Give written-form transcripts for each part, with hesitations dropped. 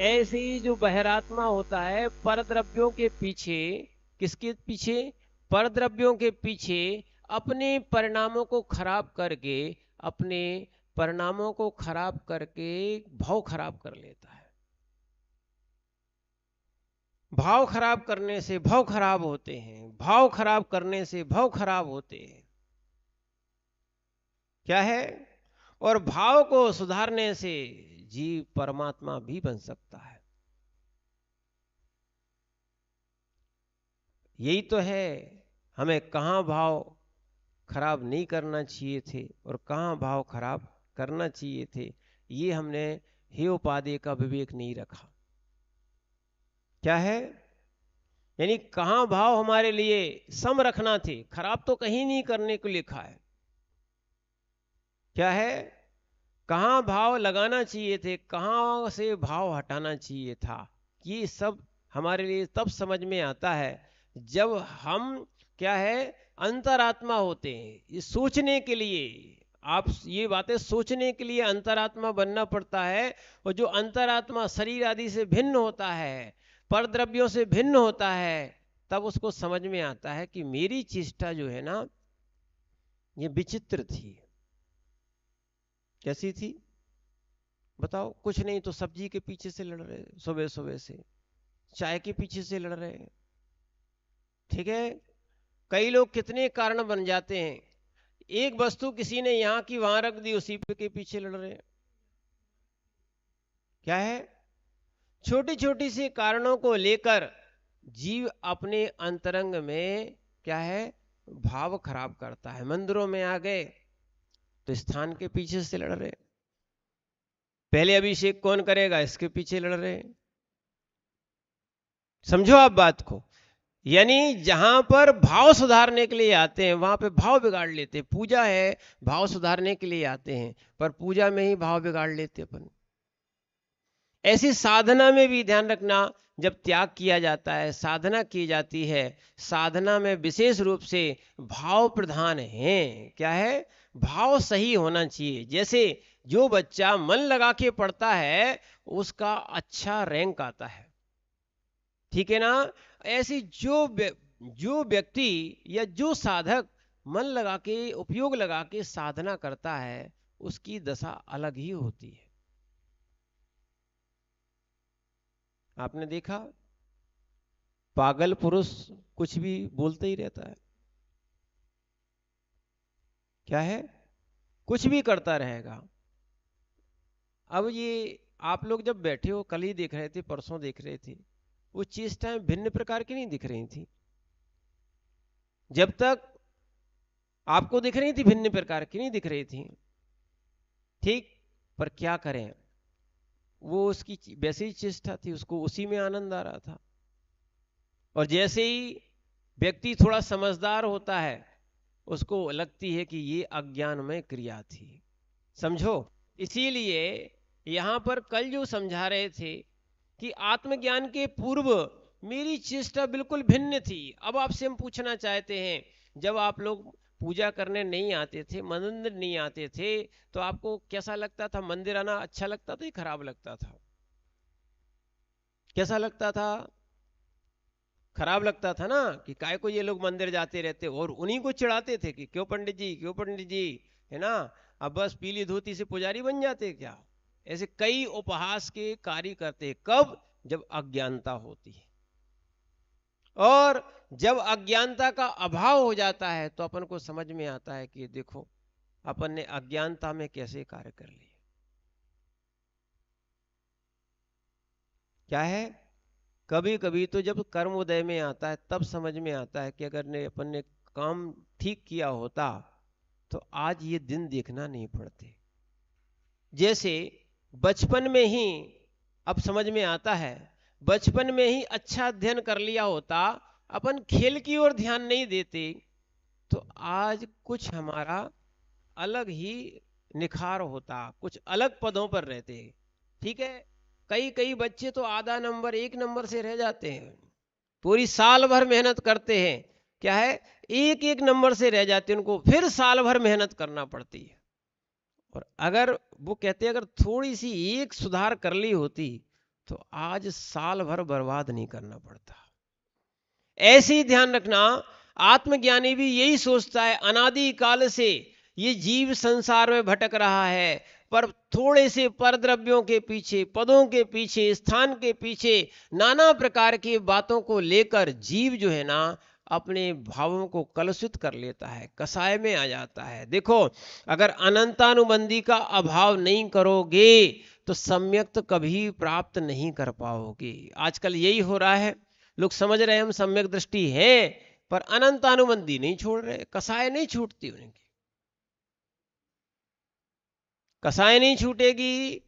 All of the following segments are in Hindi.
ऐसे ही जो बहिरात्मा होता है परद्रव्यों के पीछे, किसके पीछे? परद्रव्यों के पीछे अपने परिणामों को खराब करके, अपने परिणामों को खराब करके भाव खराब कर लेता है। भाव खराब करने से भाव खराब होते हैं, भाव खराब करने से भाव खराब होते हैं। क्या है? और भाव को सुधारने से जीव परमात्मा भी बन सकता है। यही तो है, हमें कहाँ भाव खराब नहीं करना चाहिए थे और कहाँ भाव खराब करना चाहिए थे, ये हमने हे उपाधि का विवेक नहीं रखा। क्या है? यानी कहाँ भाव हमारे लिए सम रखना थे, खराब तो कहीं नहीं करने को लिखा है। क्या है? कहाँ भाव लगाना चाहिए थे, कहाँ से भाव हटाना चाहिए था, ये सब हमारे लिए तब समझ में आता है जब हम, क्या है, अंतरात्मा होते हैं। ये सोचने के लिए, आप ये बातें सोचने के लिए अंतरात्मा बनना पड़ता है। और जो अंतरात्मा शरीर आदि से भिन्न होता है, परद्रव्यों से भिन्न होता है, तब उसको समझ में आता है कि मेरी चेष्टा जो है ना, ये विचित्र थी। कैसी थी बताओ? कुछ नहीं तो सब्जी के पीछे से लड़ रहे, सुबह सुबह से चाय के पीछे से लड़ रहे। ठीक है, कई लोग कितने कारण बन जाते हैं, एक वस्तु किसी ने यहाँ की वहां रख दी, उसी के पीछे लड़ रहे। क्या है? छोटी छोटी सी कारणों को लेकर जीव अपने अंतरंग में, क्या है, भाव खराब करता है। मंदिरों में आ गए तो स्थान के पीछे से लड़ रहे, पहले अभिषेक कौन करेगा इसके पीछे लड़ रहे। समझो आप बात को। यानी जहां पर भाव सुधारने के लिए आते हैं वहां पे भाव बिगाड़ लेते हैं। पूजा है, भाव सुधारने के लिए आते हैं, पर पूजा में ही भाव बिगाड़ लेते अपन। ऐसी साधना में भी ध्यान रखना, जब त्याग किया जाता है, साधना की जाती है, साधना में विशेष रूप से भाव प्रधान है। क्या है? भाव सही होना चाहिए। जैसे जो बच्चा मन लगा के पढ़ता है उसका अच्छा रैंक आता है, ठीक है ना? ऐसी जो व्यक्ति या जो साधक मन लगा के, उपयोग लगा के साधना करता है, उसकी दशा अलग ही होती है। आपने देखा, पागल पुरुष कुछ भी बोलते ही रहता है। क्या है? कुछ भी करता रहेगा। अब ये आप लोग जब बैठे हो, कल ही देख रहे थे, परसों देख रहे थे, वो चेष्टाएं भिन्न प्रकार की नहीं दिख रही थी। जब तक आपको दिख रही थी भिन्न प्रकार की नहीं दिख रही थी, ठीक, पर क्या करें, वो उसकी वैसे ही चेष्टा थी, उसको उसी में आनंद आ रहा था। और जैसे ही व्यक्ति थोड़ा समझदार होता है, उसको लगती है कि ये अज्ञान में क्रिया थी। समझो, इसीलिए यहां पर कल जो समझा रहे थे कि आत्मज्ञान के पूर्व मेरी चेष्टा बिल्कुल भिन्न थी। अब आपसे हम पूछना चाहते हैं, जब आप लोग पूजा करने नहीं आते थे, मंदिर नहीं आते थे, तो आपको कैसा लगता था? मंदिर आना अच्छा लगता था या खराब लगता था? कैसा लगता था? खराब लगता था ना, कि काय को ये लोग मंदिर जाते रहते, और उन्हीं को चिढ़ाते थे कि क्यों पंडित जी, क्यों पंडित जी, है ना, अब बस पीली धोती से पुजारी बन जाते क्या? ऐसे कई उपहास के कार्य करते। कब? जब अज्ञानता होती है। और जब अज्ञानता का अभाव हो जाता है तो अपन को समझ में आता है कि देखो, अपन ने अज्ञानता में कैसे कार्य कर लिए। क्या है? कभी कभी तो जब कर्म उदय में आता है तब समझ में आता है कि अगर ने अपन ने काम ठीक किया होता तो आज ये दिन देखना नहीं पड़ते। जैसे बचपन में ही, अब समझ में आता है, बचपन में ही अच्छा अध्ययन कर लिया होता, अपन खेल की ओर ध्यान नहीं देते, तो आज कुछ हमारा अलग ही निखार होता, कुछ अलग पदों पर रहते। ठीक है, कई कई बच्चे तो आधा नंबर, एक नंबर से रह जाते हैं, पूरी साल भर मेहनत करते हैं, क्या है, एक एक नंबर से रह जाते हैं, उनको फिर साल भर मेहनत करना पड़ती है। और अगर वो कहते हैं अगर थोड़ी सी एक सुधार कर ली होती तो आज साल भर बर्बाद नहीं करना पड़ता। ऐसे ही ध्यान रखना, आत्मज्ञानी भी यही सोचता है, अनादि काल से ये जीव संसार में भटक रहा है, पर थोड़े से परद्रव्यों के पीछे, पदों के पीछे, स्थान के पीछे, नाना प्रकार की बातों को लेकर जीव जो है ना अपने भावों को कलुषित कर लेता है, कसाय में आ जाता है। देखो, अगर अनंतानुबंधी का अभाव नहीं करोगे तो सम्यक तो कभी प्राप्त नहीं कर पाओगे। आजकल यही हो रहा है, लोग समझ रहे हैं हम सम्यक दृष्टि है, पर अनंतानुबंधी नहीं छोड़ रहे, कसाय नहीं छूटती उनकी। कसाय नहीं छूटेगी,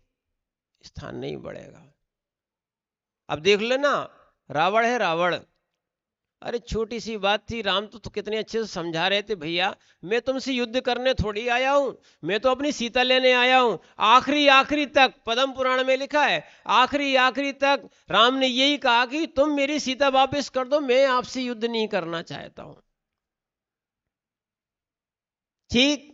स्थान नहीं बढ़ेगा। अब देख लेना, रावण है रावण, अरे छोटी सी बात थी, राम तो कितने अच्छे से समझा रहे थे, भैया मैं तुमसे युद्ध करने थोड़ी आया हूं, मैं तो अपनी सीता लेने आया हूं। आखिरी आखिरी तक पद्म पुराण में लिखा है, आखिरी आखिरी तक राम ने यही कहा कि तुम मेरी सीता वापस कर दो, मैं आपसे युद्ध नहीं करना चाहता हूं। ठीक।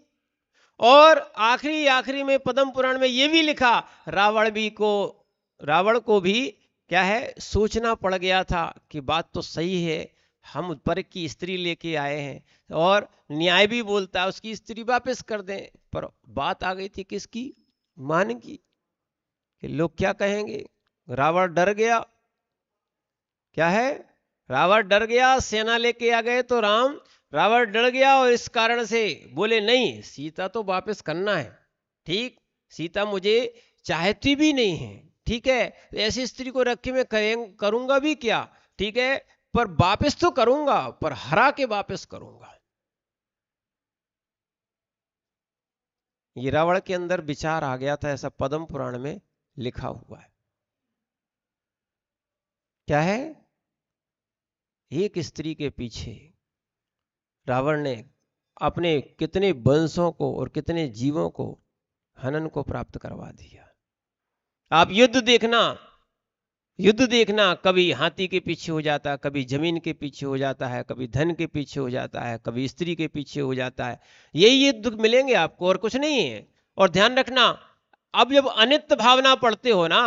और आखिरी आखिरी में पद्म पुराण में यह भी लिखा, रावण को भी क्या है, सोचना पड़ गया था कि बात तो सही है, हम पर की स्त्री लेके आए हैं और न्याय भी बोलता है उसकी स्त्री वापस कर दें, पर बात आ गई थी किसकी, मान की, कि लोग क्या कहेंगे। रावण डर गया, क्या है, रावण डर गया, सेना लेके आ गए तो रावण डर गया और इस कारण से बोले नहीं, सीता तो वापस करना है। ठीक, सीता मुझे चाहती भी नहीं है, ठीक है, तो ऐसी स्त्री को रख के मैं करूंगा भी क्या, ठीक है, पर वापस तो करूंगा, पर हरा के वापस करूंगा। ये रावण के अंदर विचार आ गया था, ऐसा पद्म पुराण में लिखा हुआ है। क्या है, एक स्त्री के पीछे रावण ने अपने कितने वंशों को और कितने जीवों को हनन को प्राप्त करवा दिया। आप युद्ध देखना, कभी हाथी के पीछे हो जाता है, कभी जमीन के पीछे हो जाता है, कभी धन के पीछे हो जाता है, कभी स्त्री के पीछे हो जाता है। यही युद्ध मिलेंगे आपको और कुछ नहीं है। और ध्यान रखना, अब जब अनित्य भावना पढ़ते हो ना,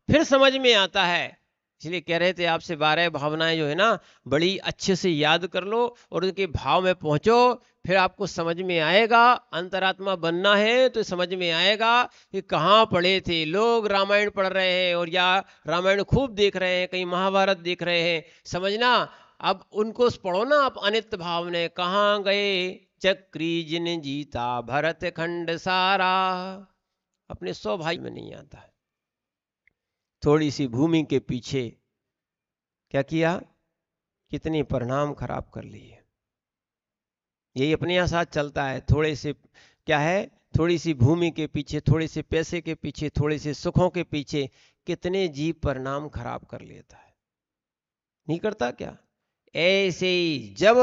फिर समझ में आता है। इसलिए कह रहे थे आपसे 12 भावनाएं जो है ना, बड़ी अच्छे से याद कर लो और उनके भाव में पहुंचो, फिर आपको समझ में आएगा। अंतरात्मा बनना है तो समझ में आएगा कि कहाँ पढ़े थे लोग, रामायण पढ़ रहे हैं और या रामायण खूब देख रहे हैं, कहीं महाभारत देख रहे हैं, समझना। अब उनको पढ़ो ना आप, अनित्य भाव ने, कहाँ गए चक्री जिन जीता भरत खंड सारा, अपने 100 भाई में नहीं आता है। थोड़ी सी भूमि के पीछे क्या किया, कितने परिणाम खराब कर लिए। यही अपने यहाँ साथ चलता है, थोड़े से क्या है, थोड़ी सी भूमि के पीछे, थोड़े से पैसे के पीछे, थोड़े से सुखों के पीछे कितने जीव परिणाम खराब कर लेता है, नहीं करता क्या। ऐसे ही जब,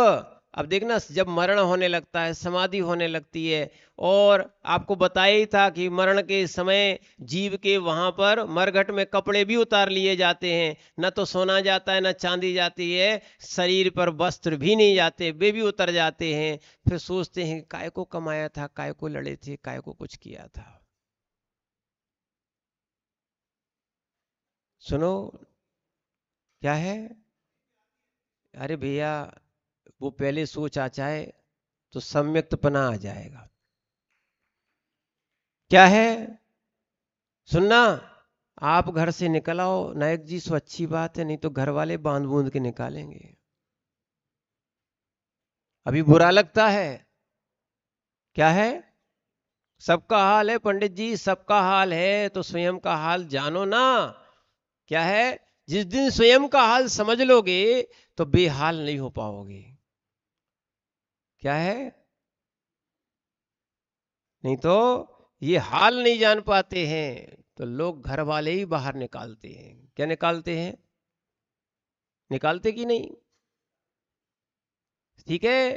अब देखना, जब मरण होने लगता है, समाधि होने लगती है, और आपको बताया ही था कि मरण के समय जीव के वहां पर मरघट में कपड़े भी उतार लिए जाते हैं, न तो सोना जाता है न चांदी जाती है, शरीर पर वस्त्र भी नहीं जाते, वे भी उतर जाते हैं। फिर सोचते हैं काय को कमाया था, काय को लड़े थे, काय को कुछ किया था। सुनो, क्या है, अरे भैया वो पहले सोच आ जाए तो सम्यक्तपना आ जाएगा। क्या है, सुनना, आप घर से निकल आओ नायक जी, सो अच्छी बात है, नहीं तो घर वाले बांध बूंद के निकालेंगे। अभी बुरा लगता है, क्या है, सबका हाल है पंडित जी, सबका हाल है, तो स्वयं का हाल जानो ना। क्या है, जिस दिन स्वयं का हाल समझ लोगे तो बेहाल नहीं हो पाओगे। क्या है, नहीं तो ये हाल नहीं जान पाते हैं तो लोग घर वाले ही बाहर निकालते हैं। क्या निकालते हैं, निकालते कि नहीं, ठीक है।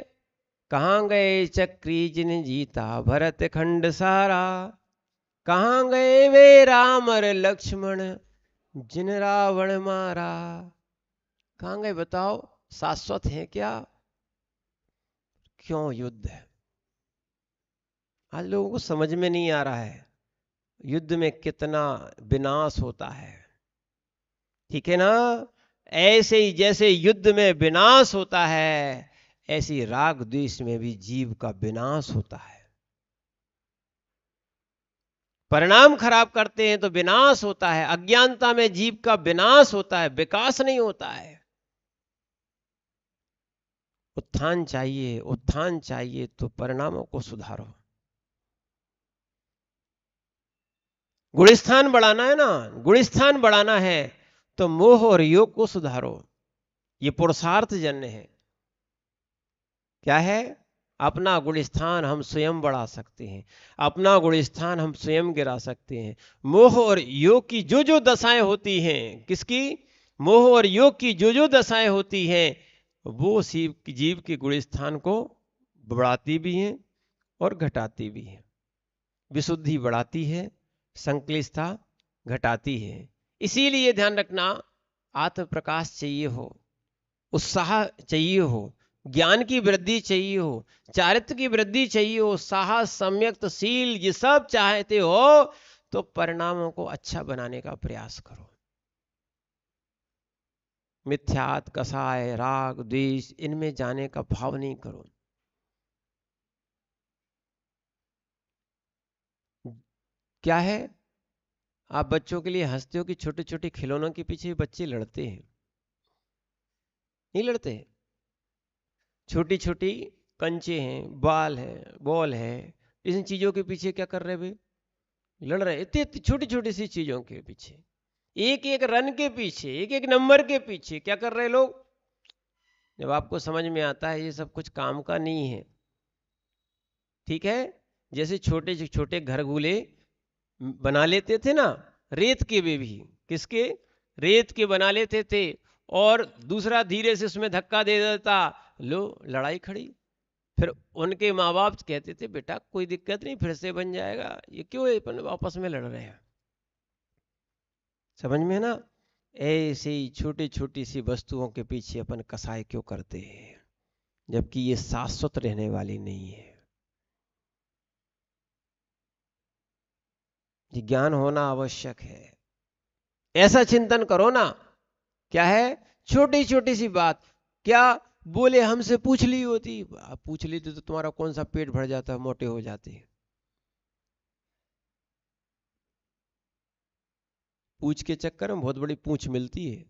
कहाँ गए चक्री जिन जीता भरत खंड सारा, कहाँ गए वे राम और लक्ष्मण जिन रावण मारा। कहाँ गए बताओ, शाश्वत है क्या, क्यों युद्ध है। आज लोगों को समझ में नहीं आ रहा है युद्ध में कितना विनाश होता है। ठीक है ना। ऐसे ही जैसे युद्ध में विनाश होता है, ऐसी राग द्वेष में भी जीव का विनाश होता है। परिणाम खराब करते हैं तो विनाश होता है। अज्ञानता में जीव का विनाश होता है, विकास नहीं होता है। उत्थान चाहिए, उत्थान चाहिए तो परिणामों को सुधारो। गुणस्थान बढ़ाना है ना, गुणस्थान बढ़ाना है तो मोह और योग को सुधारो। ये पुरुषार्थ जन्य है। क्या है? अपना गुणस्थान हम स्वयं बढ़ा सकते हैं, अपना गुणस्थान हम स्वयं गिरा सकते हैं। मोह और योग की जो जो दशाएं होती हैं, किसकी? मोह और योग की जो जो दशाएं होती हैं, वो जीव के गुणस्थान को बढ़ाती भी हैं और घटाती भी हैं। विशुद्धि बढ़ाती है, संक्लिष्टता घटाती है। इसीलिए ध्यान रखना, आत्म प्रकाश चाहिए हो, उत्साह चाहिए हो, ज्ञान की वृद्धि चाहिए हो, चारित्र की वृद्धि चाहिए हो, साहस, सम्यक्त शील, ये सब चाहते हो तो परिणामों को अच्छा बनाने का प्रयास करो। मिथ्यात, कसाय, राग, द्वेष, इनमें जाने का भाव नहीं करो। क्या है? आप बच्चों के लिए हंसते हो कि छोटे छोटे खिलौनों के पीछे बच्चे लड़ते हैं? नहीं लड़ते? छोटी छोटी कंचे हैं, बाल है, बॉल है, इन चीजों के पीछे क्या कर रहे भाई? लड़ रहे। इतनी छोटी छोटी सी चीजों के पीछे, एक एक रन के पीछे, एक एक नंबर के पीछे क्या कर रहे लोग? जब आपको समझ में आता है ये सब कुछ काम का नहीं है। ठीक है। जैसे छोटे छोटे घर गुले बना लेते थे ना, रेत के भी किसके? रेत के बना लेते थे, और दूसरा धीरे से उसमें धक्का दे देता, लो लड़ाई खड़ी। फिर उनके माँ बाप कहते थे बेटा कोई दिक्कत नहीं, फिर से बन जाएगा, ये क्यों अपन आपस में लड़ रहे हैं? समझ में है ना। ऐसे ही छोटी छोटी सी वस्तुओं के पीछे अपन कसाई क्यों करते हैं, जबकि ये शाश्वत रहने वाली नहीं है। ये ज्ञान होना आवश्यक है। ऐसा चिंतन करो ना। क्या है? छोटी छोटी सी बात, क्या बोले हमसे पूछ ली होती, आप पूछ लेते तो तुम्हारा कौन सा पेट भर जाता, मोटे हो जाते। पूछ के चक्कर में बहुत बड़ी पूछ मिलती है।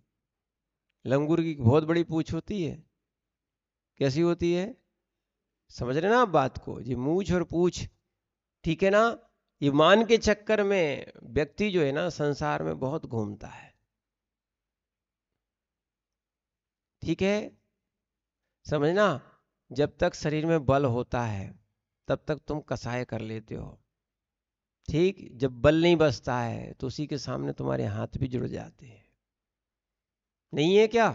लंगूर की बहुत बड़ी पूछ होती है। कैसी होती है? समझ रहे ना आप बात को? ये मूछ और पूछ, ठीक है ना, ये मान के चक्कर में व्यक्ति जो है ना संसार में बहुत घूमता है। ठीक है। समझना, जब तक शरीर में बल होता है तब तक तुम कसाय कर लेते हो। ठीक, जब बल नहीं बचता है तो उसी के सामने तुम्हारे हाथ भी जुड़ जाते हैं। नहीं है क्या?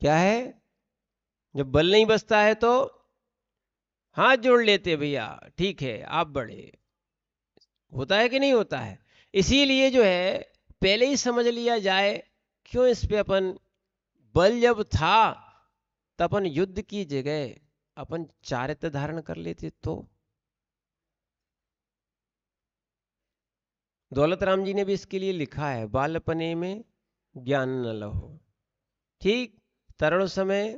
क्या है? जब बल नहीं बचता है तो हाथ जोड़ लेते भैया, ठीक है आप बड़े। होता है कि नहीं होता है? इसीलिए जो है पहले ही समझ लिया जाए, क्यों इस पे अपन, बल जब था तब अपन युद्ध की जगह अपन चारित्र धारण कर लेते तो। दौलत राम जी ने भी इसके लिए लिखा है, बालपने में ज्ञान न लहो, ठीक, तरुण समय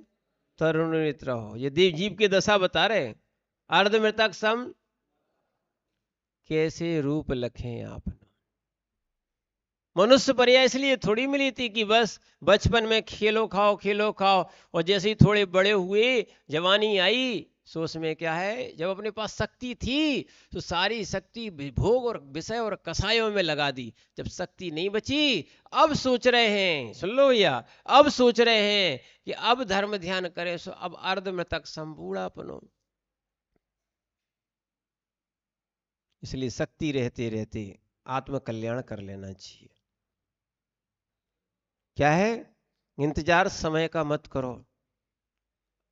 तरुण नेत्र हो। ये देव जीव की दशा बता रहे। अर्ध मृतक सम कैसे रूप लखें आप। मनुष्य पर्याय इसलिए थोड़ी मिली थी कि बस बचपन में खेलो खाओ खेलो खाओ, और जैसे ही थोड़े बड़े हुए, जवानी आई, सो उसमें क्या है, जब अपने पास शक्ति थी तो सारी शक्ति भोग और विषय और कसायों में लगा दी। जब शक्ति नहीं बची, अब सोच रहे हैं, सुन लो भैया, अब सोच रहे हैं कि अब धर्म ध्यान करें, सो अब अर्ध मृतक संपूर्णापनो। इसलिए शक्ति रहते रहते आत्म कल्याण कर लेना चाहिए। क्या है? इंतजार समय का मत करो,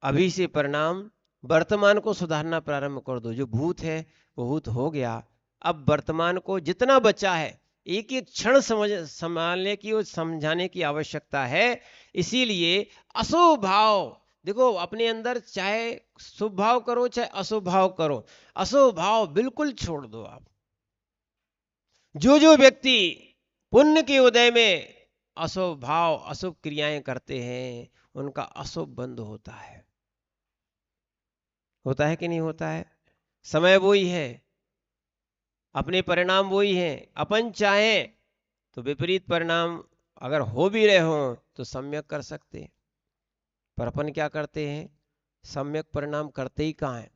अभी से परिणाम, वर्तमान को सुधारना प्रारंभ कर दो। जो भूत है वो भूत हो गया, अब वर्तमान को जितना बचा है एक एक क्षण समझ संभालने की और समझाने की आवश्यकता है। इसीलिए अशुभ भाव देखो अपने अंदर, चाहे शुभ भाव करो चाहे अशुभ भाव करो, अशुभ भाव बिल्कुल छोड़ दो आप। जो जो व्यक्ति पुण्य के उदय में अशुभ भाव अशुभ क्रियाएं करते हैं उनका अशुभ बंध होता है कि नहीं होता है। समय वही है, अपने परिणाम वही हैं। अपन चाहें तो विपरीत परिणाम अगर हो भी रहे हों तो सम्यक कर सकते हैं, पर अपन क्या करते हैं, सम्यक परिणाम करते ही कहाँ हैं,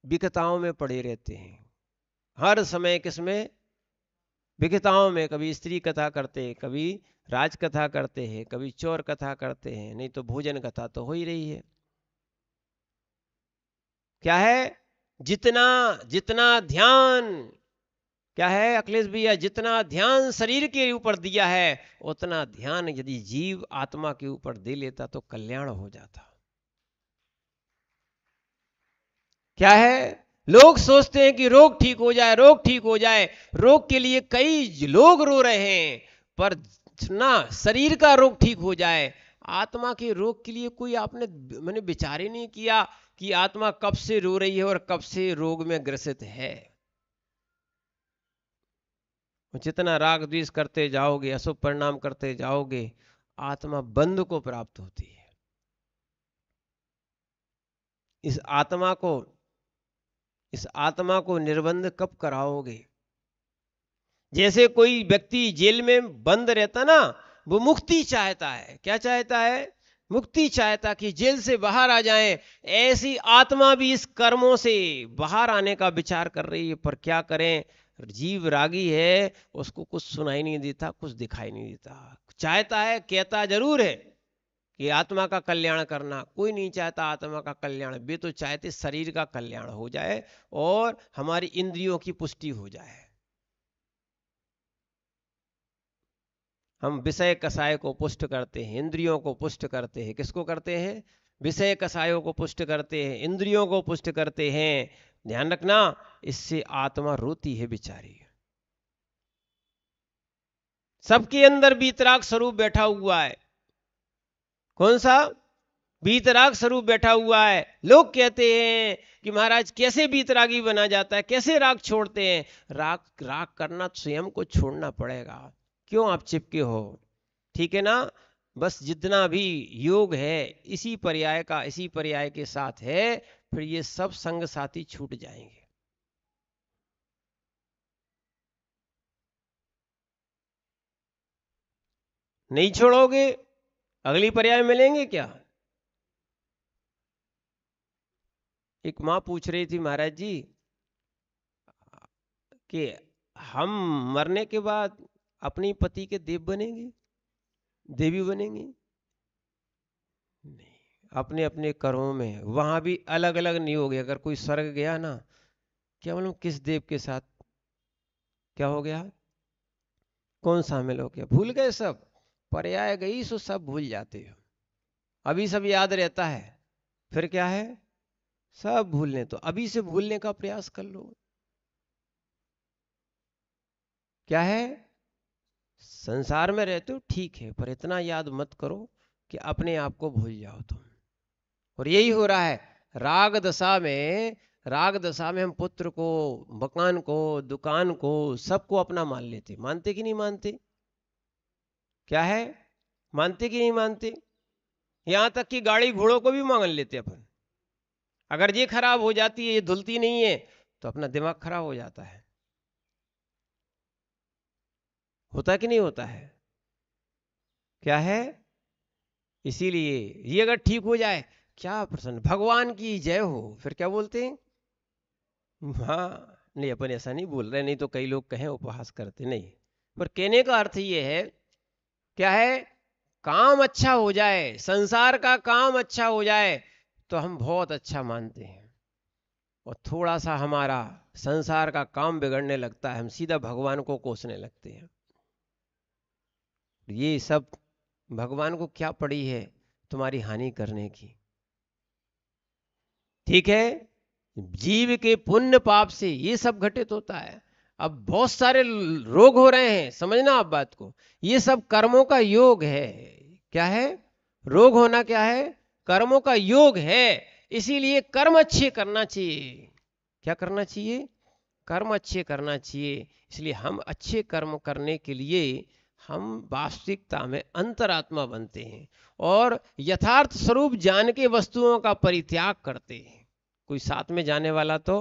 विकताओं में पड़े रहते हैं। हर समय किसमें, विकताओं में। कभी स्त्री कथा करते हैं, कभी राज कथा करते हैं, कभी चोर कथा करते हैं, नहीं तो भोजन कथा तो हो ही रही है। क्या है, जितना जितना ध्यान, क्या है अखिलेश भैया, जितना ध्यान शरीर के ऊपर दिया है उतना ध्यान यदि जीव आत्मा के ऊपर दे लेता तो कल्याण हो जाता। क्या है, लोग सोचते हैं कि रोग ठीक हो जाए, रोग ठीक हो जाए, रोग के लिए कई लोग रो रहे हैं, पर ना शरीर का रोग ठीक हो जाए, आत्मा के रोग के लिए कोई आपने मैंने विचार ही नहीं किया कि आत्मा कब से रो रही है और कब से रोग में ग्रसित है। जितना राग द्वेष करते जाओगे, अशुभ परिणाम करते जाओगे, आत्मा बंध को प्राप्त होती है। इस आत्मा को इस आत्मा को निर्बंध कब कराओगे। जैसे कोई व्यक्ति जेल में बंद रहता ना, वो मुक्ति चाहता है। क्या चाहता है, मुक्ति चाहता कि जेल से बाहर आ जाए। ऐसी आत्मा भी इस कर्मों से बाहर आने का विचार कर रही है, पर क्या करें, जीव रागी है, उसको कुछ सुनाई नहीं देता, कुछ दिखाई नहीं देता। चाहता है, कहता जरूर है कि आत्मा का कल्याण करना, कोई नहीं चाहता आत्मा का कल्याण। वे तो चाहते शरीर का कल्याण हो जाए और हमारी इंद्रियों की पुष्टि हो जाए। हम विषय कसाय को पुष्ट करते हैं, इंद्रियों को पुष्ट करते हैं। किसको करते हैं, विषय कसायों को पुष्ट करते हैं, इंद्रियों को पुष्ट करते हैं। ध्यान रखना, इससे आत्मा रोती है बेचारी। सबके अंदर बीतराग स्वरूप बैठा हुआ है। कौन सा, बीतराग स्वरूप बैठा हुआ है। लोग कहते हैं कि महाराज कैसे बीतरागी बना जाता है, कैसे राग छोड़ते हैं। राग राग करना स्वयं को छोड़ना पड़ेगा। क्यों आप चिपके हो, ठीक है ना। बस जितना भी योग है इसी पर्याय का, इसी पर्याय के साथ है, फिर ये सब संग साथी छूट जाएंगे। नहीं छोड़ोगे, अगली पर्याय मिलेंगे क्या। एक माँ पूछ रही थी, महाराज जी कि हम मरने के बाद अपनी पति के देव बनेंगे, देवी बनेंगे। नहीं, अपने अपने कर्मों में वहां भी अलग अलग नहीं हो गया। अगर कोई स्वर्ग गया ना, क्या मालूम किस देव के साथ क्या हो गया, कौन शामिल हो गया, भूल गए सब। पर्याय गई सो सब भूल जाते हो। अभी सब याद रहता है, फिर क्या है, सब भूलने। तो अभी से भूलने का प्रयास कर लो। क्या है, संसार में रहते हो ठीक है, पर इतना याद मत करो कि अपने आप को भूल जाओ तुम। और यही हो रहा है राग दशा में। राग दशा में हम पुत्र को, मकान को, दुकान को, सबको अपना मान लेते। मानते कि नहीं मानते, क्या है, मानते कि नहीं मानते। यहां तक कि गाड़ी घोड़ों को भी मान लेते अपन। अगर ये खराब हो जाती है, ये धुलती नहीं है, तो अपना दिमाग खराब हो जाता है। होता कि नहीं होता है, क्या है। इसीलिए ये अगर ठीक हो जाए, क्या प्रसन्न, भगवान की जय हो, फिर क्या बोलते हैं। हाँ, नहीं अपन ऐसा नहीं बोल रहे, नहीं तो कई लोग कहें उपहास करते, नहीं। पर कहने का अर्थ ये है, क्या है, काम अच्छा हो जाए, संसार का काम अच्छा हो जाए तो हम बहुत अच्छा मानते हैं। और थोड़ा सा हमारा संसार का काम बिगड़ने लगता है, हम सीधा भगवान को कोसने लगते हैं। ये सब भगवान को क्या पड़ी है तुम्हारी हानि करने की, ठीक है। जीव के पुण्य पाप से ये सब घटित होता है। अब बहुत सारे रोग हो रहे हैं, समझना आप बात को। ये सब कर्मों का योग है। क्या है, रोग होना क्या है, कर्मों का योग है। इसीलिए कर्म अच्छे करना चाहिए। क्या करना चाहिए, कर्म अच्छे करना चाहिए। इसलिए हम अच्छे कर्म करने के लिए हम वास्तविकता में अंतरात्मा बनते हैं और यथार्थ स्वरूप जान के वस्तुओं का परित्याग करते हैं। कोई साथ में जाने वाला तो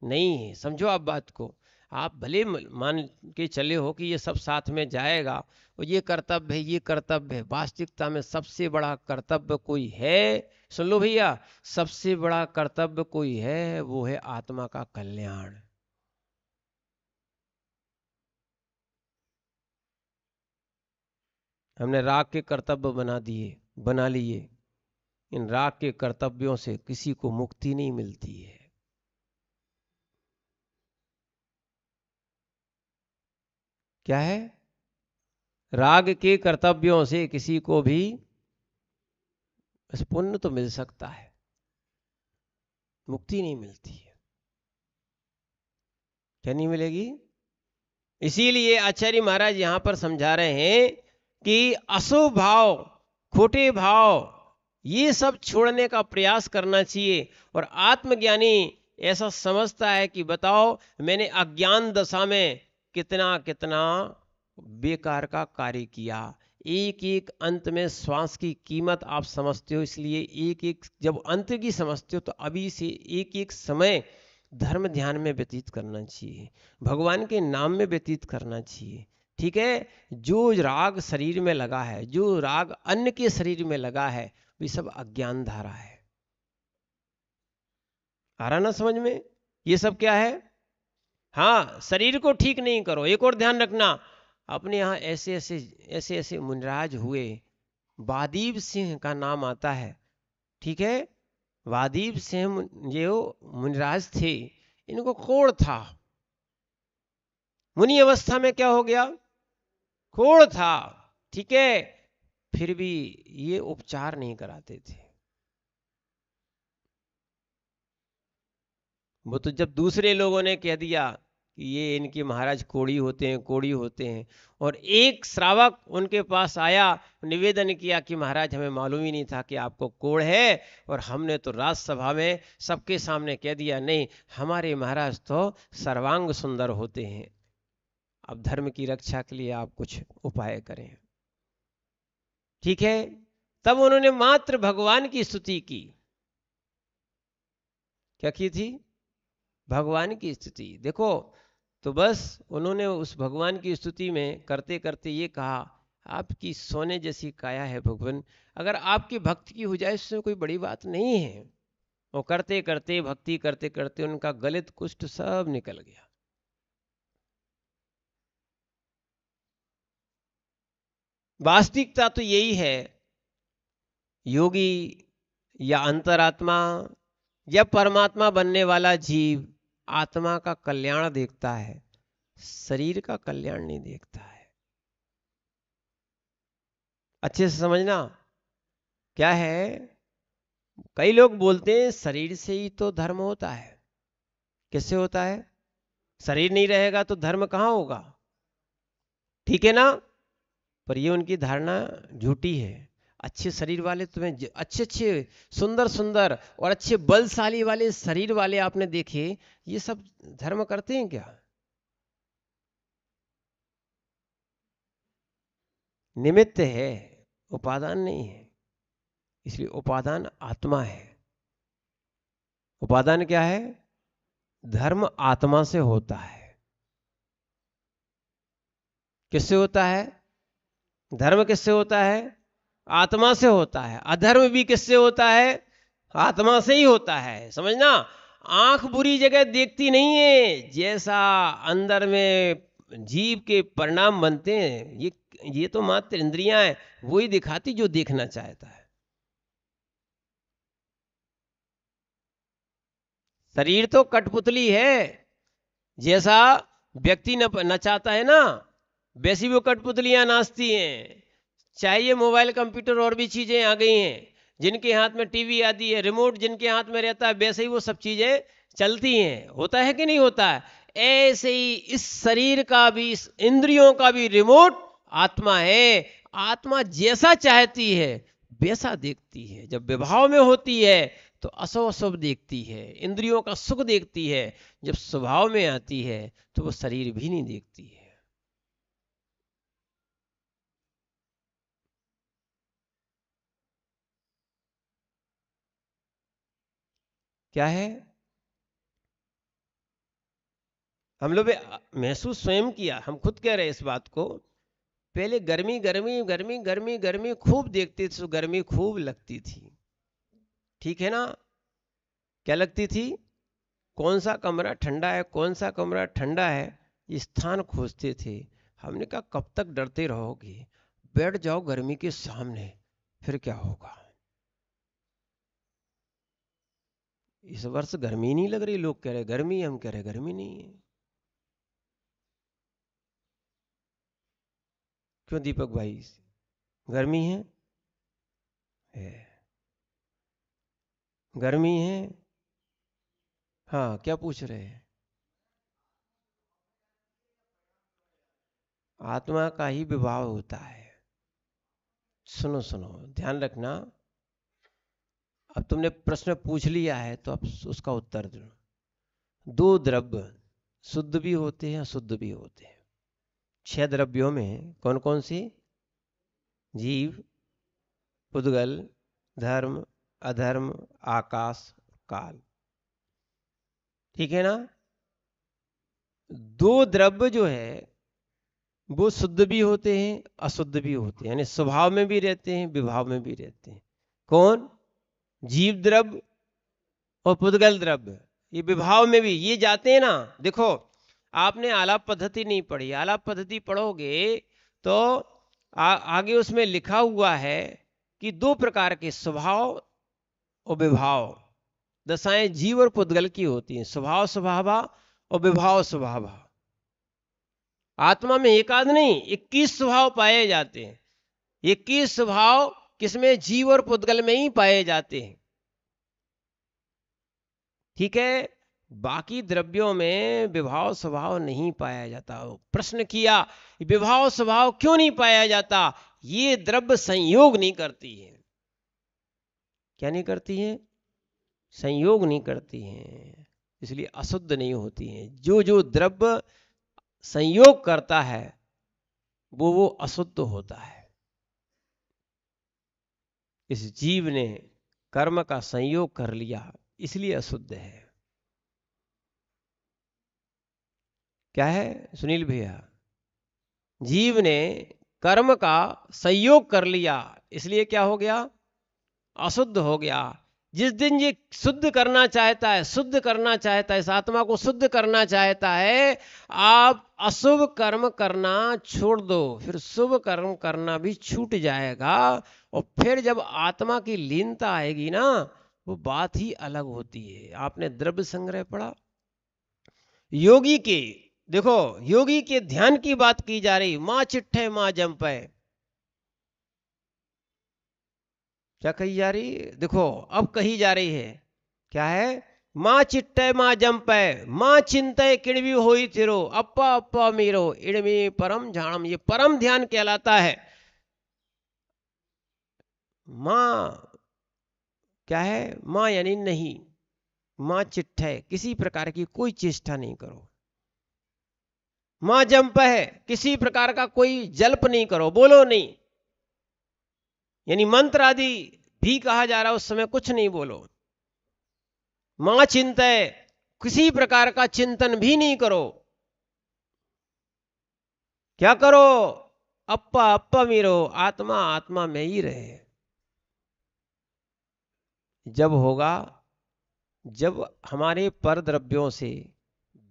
नहीं है। समझो आप बात को। आप भले मान के चले हो कि ये सब साथ में जाएगा और ये कर्तव्य है, ये कर्तव्य है। वास्तविकता में सबसे बड़ा कर्तव्य कोई है, सुन लो भैया, सबसे बड़ा कर्तव्य कोई है, वो है आत्मा का कल्याण। हमने राग के कर्तव्य बना लिए। इन राग के कर्तव्यों से किसी को मुक्ति नहीं मिलती है। क्या है? राग के कर्तव्यों से किसी को भी बस पुण्य तो मिल सकता है, मुक्ति नहीं मिलती है। क्या नहीं मिलेगी? इसीलिए आचार्य महाराज यहां पर समझा रहे हैं कि अशुभ भाव, खोटे भाव, ये सब छोड़ने का प्रयास करना चाहिए। और आत्मज्ञानी ऐसा समझता है कि बताओ मैंने अज्ञान दशा में कितना कितना बेकार का कार्य किया। एक एक अंत में श्वास की कीमत आप समझते हो, इसलिए एक एक जब अंत की समझते हो तो अभी से एक एक समय धर्म ध्यान में व्यतीत करना चाहिए, भगवान के नाम में व्यतीत करना चाहिए। ठीक है? जो राग शरीर में लगा है, जो राग अन्य के शरीर में लगा है, ये सब अज्ञान धारा है। आ रहा ना समझ में? ये सब क्या है? हाँ, शरीर को ठीक नहीं करो। एक और ध्यान रखना, अपने यहाँ ऐसे ऐसे मुनिराज हुए, वादीप सिंह का नाम आता है। ठीक है? वादीप सिंह ये मुनिराज थे, इनको कोढ़ था। मुनि अवस्था में क्या हो गया? कोढ़ था। ठीक है? फिर भी ये उपचार नहीं कराते थे। वो तो जब दूसरे लोगों ने कह दिया कि ये इनके महाराज कोढ़ी होते हैं, कोढ़ी होते हैं, और एक श्रावक उनके पास आया, निवेदन किया कि महाराज हमें मालूम ही नहीं था कि आपको कोढ़ है, और हमने तो राजसभा में सबके सामने कह दिया नहीं, हमारे महाराज तो सर्वांग सुंदर होते हैं। अब धर्म की रक्षा के लिए आप कुछ उपाय करें। ठीक है? तब उन्होंने मात्र भगवान की स्तुति की। क्या की थी? भगवान की स्तुति। देखो, तो बस उन्होंने उस भगवान की स्तुति में करते करते ये कहा, आपकी सोने जैसी काया है भगवान, अगर आपकी भक्ति की हो जाए इसमें कोई बड़ी बात नहीं है। वो करते करते भक्ति करते करते उनका गलित कुष्ठ सब निकल गया। वास्तविकता तो यही है, योगी या अंतरात्मा या परमात्मा बनने वाला जीव आत्मा का कल्याण देखता है, शरीर का कल्याण नहीं देखता है। अच्छे से समझना। क्या है? कई लोग बोलते हैं शरीर से ही तो धर्म होता है। किससे होता है? शरीर नहीं रहेगा तो धर्म कहाँ होगा? ठीक है ना? पर ये उनकी धारणा झूठी है। अच्छे शरीर वाले तुम्हें अच्छे अच्छे सुंदर सुंदर और अच्छे बलशाली वाले शरीर वाले आपने देखे, ये सब धर्म करते हैं क्या? निमित्त है, उपादान नहीं है। इसलिए उपादान आत्मा है। उपादान क्या है? धर्म आत्मा से होता है। किससे होता है? धर्म किससे होता है? आत्मा से होता है। अधर्म भी किससे होता है? आत्मा से ही होता है। समझना, आंख बुरी जगह देखती नहीं है, जैसा अंदर में जीव के परिणाम बनते हैं, ये तो मात्र इंद्रियां हैं, वही दिखाती जो देखना चाहता है। शरीर तो कठपुतली है, जैसा व्यक्ति नचाता है ना, वैसी वो कठपुतलियां नाचती हैं। चाहे ये मोबाइल कंप्यूटर और भी चीजें आ गई हैं, जिनके हाथ में टीवी आती है, रिमोट जिनके हाथ में रहता है, वैसे ही वो सब चीजें चलती हैं। होता है कि नहीं होता है? ऐसे ही इस शरीर का भी, इस इंद्रियों का भी रिमोट आत्मा है। आत्मा जैसा चाहती है वैसा देखती है। जब विभाव में होती है तो अशुभ अशुभ देखती है, इंद्रियों का सुख देखती है। जब स्वभाव में आती है तो वो शरीर भी नहीं देखती है। क्या है? हम लोग भी महसूस स्वयं किया, हम खुद कह रहे हैं इस बात को। पहले गर्मी गर्मी गर्मी गर्मी गर्मी खूब देखते थे तो गर्मी खूब लगती थी, ठीक है ना? क्या लगती थी? कौन सा कमरा ठंडा है, कौन सा कमरा ठंडा है, स्थान खोजते थे। हमने कहा कब तक डरते रहोगे, बैठ जाओ गर्मी के सामने, फिर क्या होगा। इस वर्ष गर्मी नहीं लग रही, लोग कह रहे गर्मी, हम कह रहे गर्मी नहीं है। क्यों दीपक भाई, गर्मी है गर्मी है। हाँ, क्या पूछ रहे हैं? आत्मा का ही विभाव होता है। सुनो सुनो, ध्यान रखना। अब तुमने प्रश्न पूछ लिया है तो अब उसका उत्तर दो। दो द्रव्य शुद्ध भी होते हैं, अशुद्ध भी होते हैं। 6 द्रव्यों में कौन कौन सी? जीव, पुद्गल, धर्म, अधर्म, आकाश, काल, ठीक है ना? दो द्रव्य जो है वो शुद्ध भी होते हैं, अशुद्ध भी होते हैं, यानी स्वभाव में भी रहते हैं, विभाव में भी रहते हैं। कौन? जीव द्रव्य और पुद्गल द्रव्य। ये विभाव में भी ये जाते हैं ना। देखो, आपने आलाप पद्धति नहीं पढ़ी, आलाप पद्धति पढ़ोगे तो आगे उसमें लिखा हुआ है कि 2 प्रकार के स्वभाव और विभाव दशाएं जीव और पुद्गल की होती हैं, स्वभाव स्वभावा और विभाव स्वभावा। आत्मा में एक आध नहीं, 21 स्वभाव पाए जाते हैं। 21 स्वभाव किसमें? जीव और पुद्गल में ही पाए जाते हैं, ठीक है? बाकी द्रव्यों में विभाव स्वभाव नहीं पाया जाता। प्रश्न किया विभाव स्वभाव क्यों नहीं पाया जाता? ये द्रव्य संयोग नहीं करती है। क्या नहीं करती है? संयोग नहीं करती हैं, इसलिए अशुद्ध नहीं होती हैं। जो जो द्रव्य संयोग करता है वो अशुद्ध होता है। इस जीव ने कर्म का संयोग कर लिया, इसलिए अशुद्ध है। क्या है सुनील भैया? जीव ने कर्म का संयोग कर लिया, इसलिए क्या हो गया? अशुद्ध हो गया। जिस दिन ये शुद्ध करना चाहता है, शुद्ध करना चाहता है, इस आत्मा को शुद्ध करना चाहता है, आप अशुभ कर्म करना छोड़ दो, फिर शुभ कर्म करना भी छूट जाएगा। और फिर जब आत्मा की लीनता आएगी ना, वो बात ही अलग होती है। आपने द्रव्य संग्रह पढ़ा? योगी के, देखो, योगी के ध्यान की बात की जा रही। माँ चिट्ठे माँ जंपे, क्या कही जा रही? देखो, अब कही जा रही है क्या है? माँ चिट्टे माँ जंपे, माँ चिंते किणवी होई थिरो, अप्पा अप्पा मीरो इणमी परम झाणम। ये परम ध्यान कहलाता है। माँ क्या है? माँ यानी नहीं, माँ चिट्ठे, किसी प्रकार की कोई चेष्टा नहीं करो। माँ जंप है, किसी प्रकार का कोई जल्प नहीं करो, बोलो नहीं, यानी मंत्र आदि भी कहा जा रहा है, उस समय कुछ नहीं बोलो। मां चिंतय, किसी प्रकार का चिंतन भी नहीं करो। क्या करो? अप्पा अप्पा मीरो, आत्मा आत्मा में ही रहे। जब होगा, जब हमारे पर द्रव्यों से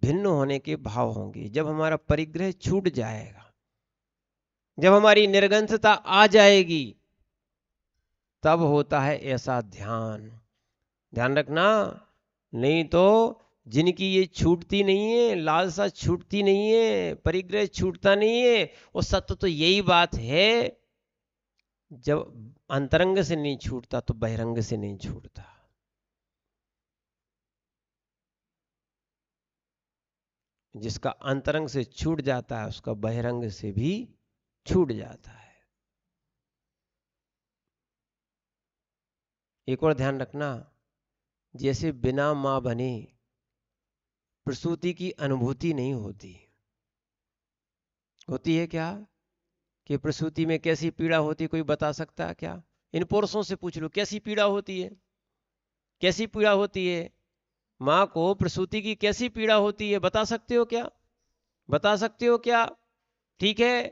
भिन्न होने के भाव होंगे, जब हमारा परिग्रह छूट जाएगा, जब हमारी निर्गंथता आ जाएगी, तब होता है ऐसा ध्यान। ध्यान रखना, नहीं तो जिनकी ये छूटती नहीं है, लालसा छूटती नहीं है, परिग्रह छूटता नहीं है, वो सत्य तो यही बात है। जब अंतरंग से नहीं छूटता तो बहिरंग से नहीं छूटता। जिसका अंतरंग से छूट जाता है उसका बहिरंग से भी छूट जाता है। एक और ध्यान रखना, जैसे बिना मां बने प्रसूति की अनुभूति नहीं होती। होती है क्या? कि प्रसूति में कैसी पीड़ा होती, कोई बता सकता है क्या? इन पुरुषों से पूछ लो, कैसी पीड़ा होती है? कैसी पीड़ा होती है? माँ को प्रसूति की कैसी पीड़ा होती है, बता सकते हो क्या? बता सकते हो क्या? ठीक है,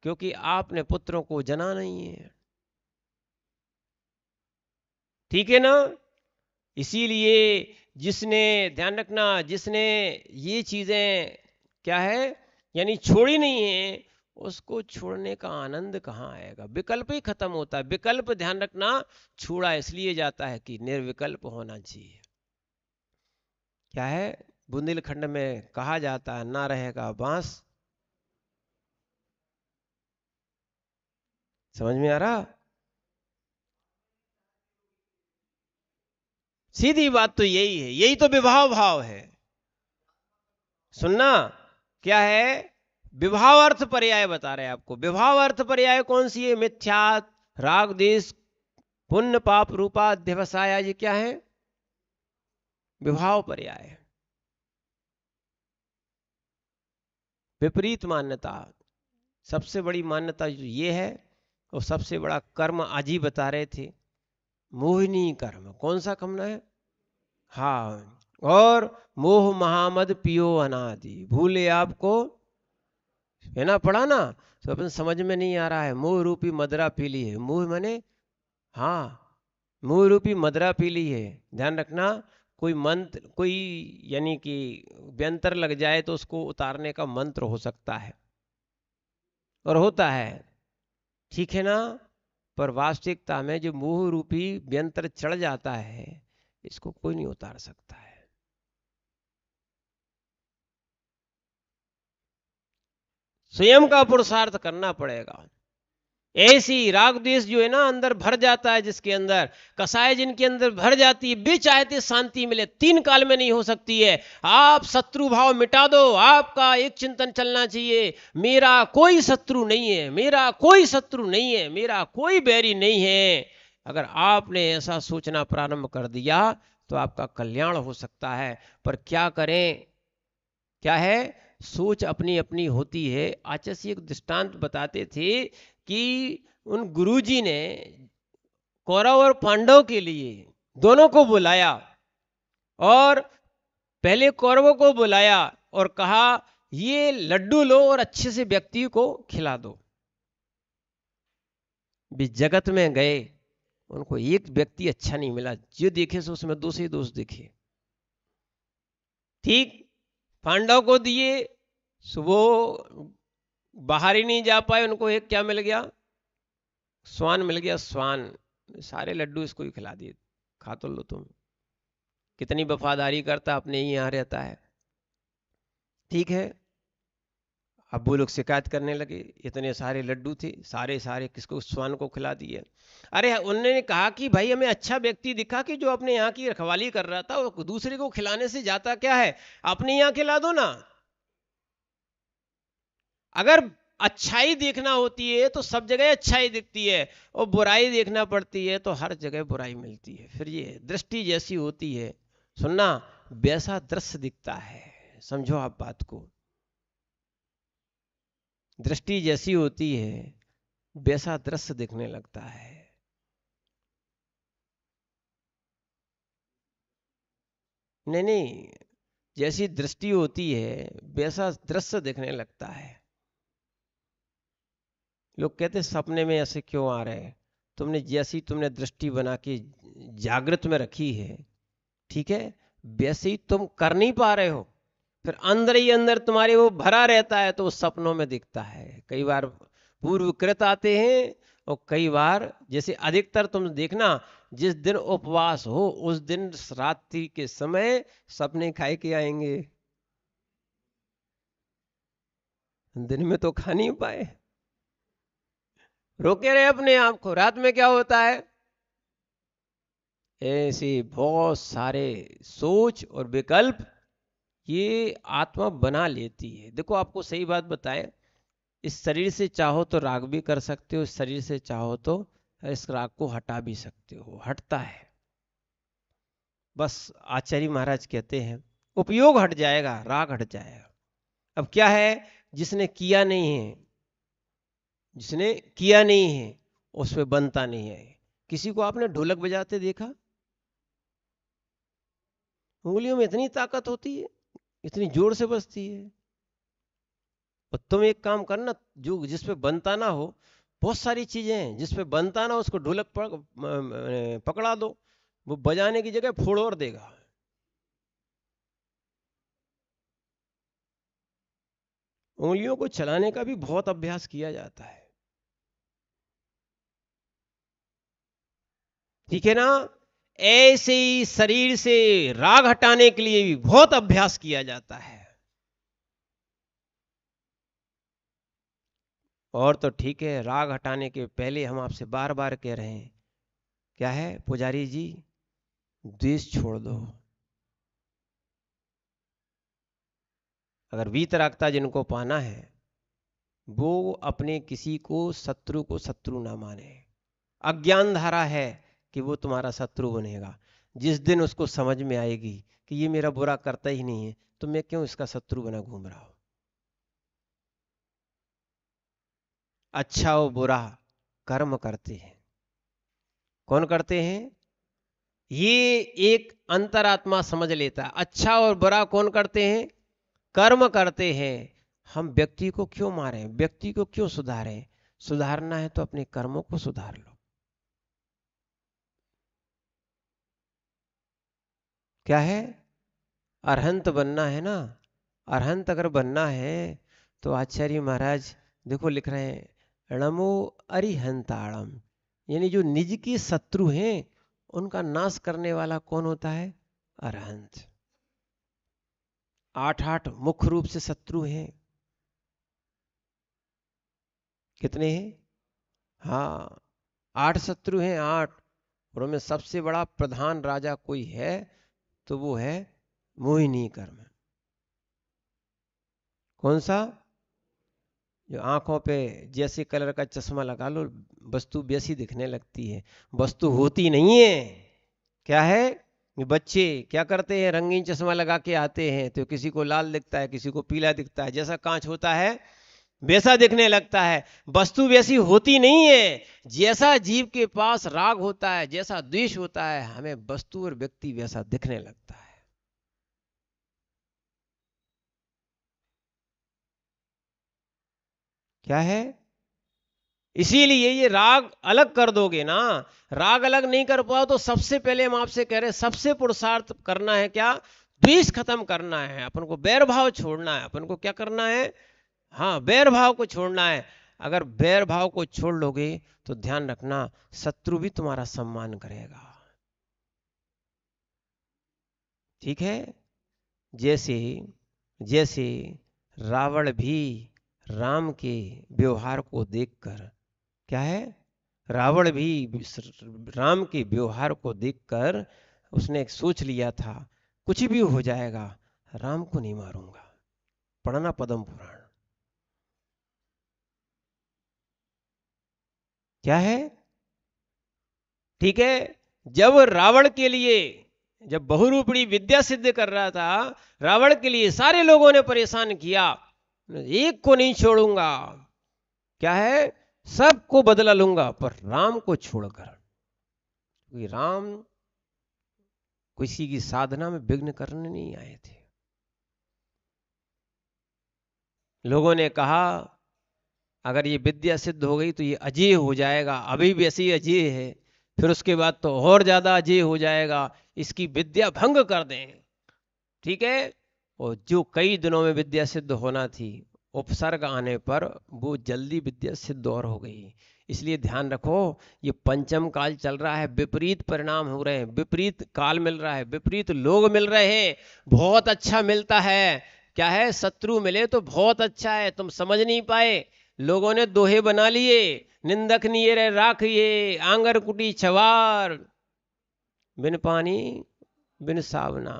क्योंकि आपने पुत्रों को जना नहीं है। ठीक है ना? इसीलिए जिसने, ध्यान रखना, जिसने ये चीजें क्या है यानी छोड़ी नहीं है, उसको छोड़ने का आनंद कहाँ आएगा? विकल्प ही खत्म होता है। विकल्प, ध्यान रखना, छोड़ा इसलिए जाता है कि निर्विकल्प होना चाहिए। क्या है, बुंदेलखंड में कहा जाता है, ना रहेगा बांस। समझ में आ रहा? सीधी बात तो यही है, यही तो विभाव भाव है। सुनना, क्या है, विभाव अर्थ पर्याय बता रहे हैं आपको। विभाव अर्थ पर्याय कौन सी है? मिथ्या, राग देश, पुण्य पाप रूपा अध्यवसाय, ये क्या है? विभाव पर्याय। विपरीत मान्यता, सबसे बड़ी मान्यता जो ये है, और सबसे बड़ा कर्म आज ही बता रहे थे, मोहिनी कर्म। कौन सा कर्म है? हाँ, और मोह महामद पियो अनादि, भूले आपको, है ना, पढ़ा ना? तो अपन समझ में नहीं आ रहा है। मोह रूपी मदरा पी ली है। मोह माने, हाँ, मोह रूपी मदरा पी ली है। ध्यान रखना, कोई मंत्र, कोई यानी कि व्यंतर लग जाए तो उसको उतारने का मंत्र हो सकता है, और होता है, ठीक है ना? पर वास्तविकता में जो मोह रूपी व्यंतर चढ़ जाता है, इसको कोई नहीं उतार सकता है। स्वयं का पुरुषार्थ करना पड़ेगा। ऐसी राग द्वेष जो है ना अंदर भर जाता है, जिसके अंदर कसाय जिनके अंदर भर जाती है, बे चाहते शांति मिले, तीन काल में नहीं हो सकती है। आप शत्रु भाव मिटा दो, आपका एक चिंतन चलना चाहिए, मेरा कोई शत्रु नहीं है, मेरा कोई शत्रु नहीं है, मेरा कोई बैरी नहीं है। अगर आपने ऐसा सोचना प्रारंभ कर दिया तो आपका कल्याण हो सकता है। पर क्या करें? क्या है, सोच अपनी अपनी होती है। आचार्य जी एक दृष्टांत बताते थे कि उन गुरुजी ने कौरव और पांडव के लिए दोनों को बुलाया, और पहले कौरवों को बुलाया और कहा ये लड्डू लो और अच्छे से व्यक्ति को खिला दो। भी जगत में गए, उनको एक व्यक्ति अच्छा नहीं मिला, जो देखे सो उसमें दोष ही दोष दिखे। ठीक, पांडव को दिए, सुबह बाहर ही नहीं जा पाए, उनको एक क्या मिल गया? स्वान मिल गया, स्वान। सारे लड्डू इसको ही खिला दिए, खा तो लो तुम। कितनी वफादारी करता, अपने ही यहाँ रहता है। ठीक है, अब वो लोग शिकायत करने लगे, इतने सारे लड्डू थे, सारे सारे किसको? स्वान को खिला दिए। अरे उन्होंने कहा कि भाई हमें अच्छा व्यक्ति दिखा कि जो अपने यहाँ की रखवाली कर रहा था, वो दूसरे को खिलाने से जाता क्या है, अपने यहाँ खिला दो ना। अगर अच्छाई देखना होती है तो सब जगह अच्छाई दिखती है, और बुराई देखना पड़ती है तो हर जगह बुराई मिलती है। फिर ये दृष्टि जैसी होती है, सुनना, वैसा दृश्य दिखता है। समझो आप बात को, दृष्टि जैसी होती है वैसा दृश्य दिखने लगता है। नहीं नहीं, जैसी दृष्टि होती है वैसा दृश्य दिखने लगता है। लोग कहते हैं सपने में ऐसे क्यों आ रहे हैं? तुमने जैसी तुमने दृष्टि बना के जागृत में रखी है, ठीक है, वैसे ही तुम कर नहीं पा रहे हो, फिर अंदर ही अंदर तुम्हारे वो भरा रहता है, तो वो सपनों में दिखता है। कई बार पूर्वकृत आते हैं, और कई बार, जैसे अधिकतर तुम देखना, जिस दिन उपवास हो उस दिन रात्रि के समय सपने खाए के आएंगे, दिन में तो खा नहीं पाए, रोके रहे अपने आप को। रात में क्या होता है? ऐसे बहुत सारे सोच और विकल्प ये आत्मा बना लेती है। देखो आपको सही बात बताएं, इस शरीर से चाहो तो राग भी कर सकते हो, इस शरीर से चाहो तो इस राग को हटा भी सकते हो, हटता है। बस आचार्य महाराज कहते हैं उपयोग हट जाएगा, राग हट जाएगा। अब क्या है, जिसने किया नहीं है, जिसने किया नहीं है उस पे बनता नहीं है। किसी को आपने ढोलक बजाते देखा? उंगलियों में इतनी ताकत होती है, इतनी जोर से बजती है। और तुम एक काम करना, जो जिसपे बनता ना हो, बहुत सारी चीजें हैं जिसपे बनता ना हो, उसको ढोलक पकड़ा दो, वो बजाने की जगह फोड़ और देगा। उंगलियों को चलाने का भी बहुत अभ्यास किया जाता है, ठीक है ना। ऐसे ही शरीर से राग हटाने के लिए भी बहुत अभ्यास किया जाता है। और तो ठीक है, राग हटाने के पहले हम आपसे बार बार कह रहे हैं, क्या है पुजारी जी, द्वेष छोड़ दो। अगर वीतरागता जिनको पाना है, वो अपने किसी को शत्रु ना माने। अज्ञान धारा है कि वो तुम्हारा शत्रु बनेगा। जिस दिन उसको समझ में आएगी कि ये मेरा बुरा करता ही नहीं है, तो मैं क्यों इसका शत्रु बना घूम रहा हूं। अच्छा और बुरा कर्म करते हैं। कौन करते हैं? ये एक अंतरात्मा समझ लेता है। अच्छा और बुरा कौन करते हैं? कर्म करते हैं। हम व्यक्ति को क्यों मारें, व्यक्ति को क्यों सुधारें? सुधारना है तो अपने कर्मों को सुधार लो। क्या है? अरहंत बनना है ना। अरहंत अगर बनना है तो आचार्य महाराज देखो लिख रहे हैं, णमो अरिहंताणम, यानी जो निज के शत्रु हैं उनका नाश करने वाला कौन होता है? अरहंत। आठ आठ मुख्य रूप से शत्रु हैं। कितने हैं? हाँ, 8 शत्रु हैं, 8। और उनमें सबसे बड़ा प्रधान राजा कोई है तो वो है मोहिनी कर्म। कौन सा? जो आंखों पे जैसे कलर का चश्मा लगा लो, वस्तु वैसी दिखने लगती है, वस्तु होती नहीं है। क्या है? ये बच्चे क्या करते हैं, रंगीन चश्मा लगा के आते हैं तो किसी को लाल दिखता है, किसी को पीला दिखता है, जैसा कांच होता है वैसा दिखने लगता है। वस्तु वैसी होती नहीं है। जैसा जीव के पास राग होता है, जैसा द्वेष होता है, हमें वस्तु और व्यक्ति वैसा दिखने लगता है। क्या है? इसीलिए ये राग अलग कर दोगे ना। राग अलग नहीं कर पाओ तो सबसे पहले हम आपसे कह रहे हैं, सबसे पुरुषार्थ करना है क्या? द्वेष खत्म करना है, अपन को बैर भाव छोड़ना है। अपन को क्या करना है? हाँ, बैर भाव को छोड़ना है। अगर बैर भाव को छोड़ लोगे तो ध्यान रखना, शत्रु भी तुम्हारा सम्मान करेगा। ठीक है। जैसे जैसे रावण भी राम के व्यवहार को देखकर, क्या है, रावण भी राम के व्यवहार को देखकर उसने एक सोच लिया था, कुछ भी हो जाएगा राम को नहीं मारूंगा। पढ़ना पद्म पुराण। क्या है? ठीक है। जब रावण के लिए, जब बहुरूपणी विद्या सिद्ध कर रहा था, रावण के लिए सारे लोगों ने परेशान किया, एक को नहीं छोड़ूंगा, क्या है, सबको बदला लूंगा पर राम को छोड़कर। क्योंकि राम किसी की साधना में विघ्न करने नहीं आए थे। लोगों ने कहा अगर ये विद्या सिद्ध हो गई तो ये अजय हो जाएगा, अभी भी ऐसे ही अजय है, फिर उसके बाद तो और ज्यादा अजय हो जाएगा, इसकी विद्या भंग कर दें। ठीक है। और जो कई दिनों में विद्या सिद्ध होना थी, उपसर्ग आने पर वो जल्दी विद्या सिद्ध और हो गई। इसलिए ध्यान रखो, ये पंचम काल चल रहा है, विपरीत परिणाम हो रहे हैं, विपरीत काल मिल रहा है, विपरीत लोग मिल रहे हैं। बहुत अच्छा मिलता है, क्या है, शत्रु मिले तो बहुत अच्छा है, तुम समझ नहीं पाए। लोगों ने दोहे बना लिए, निंदक निये राखिए आंगर कुटी छवार, बिन पानी बिन सावना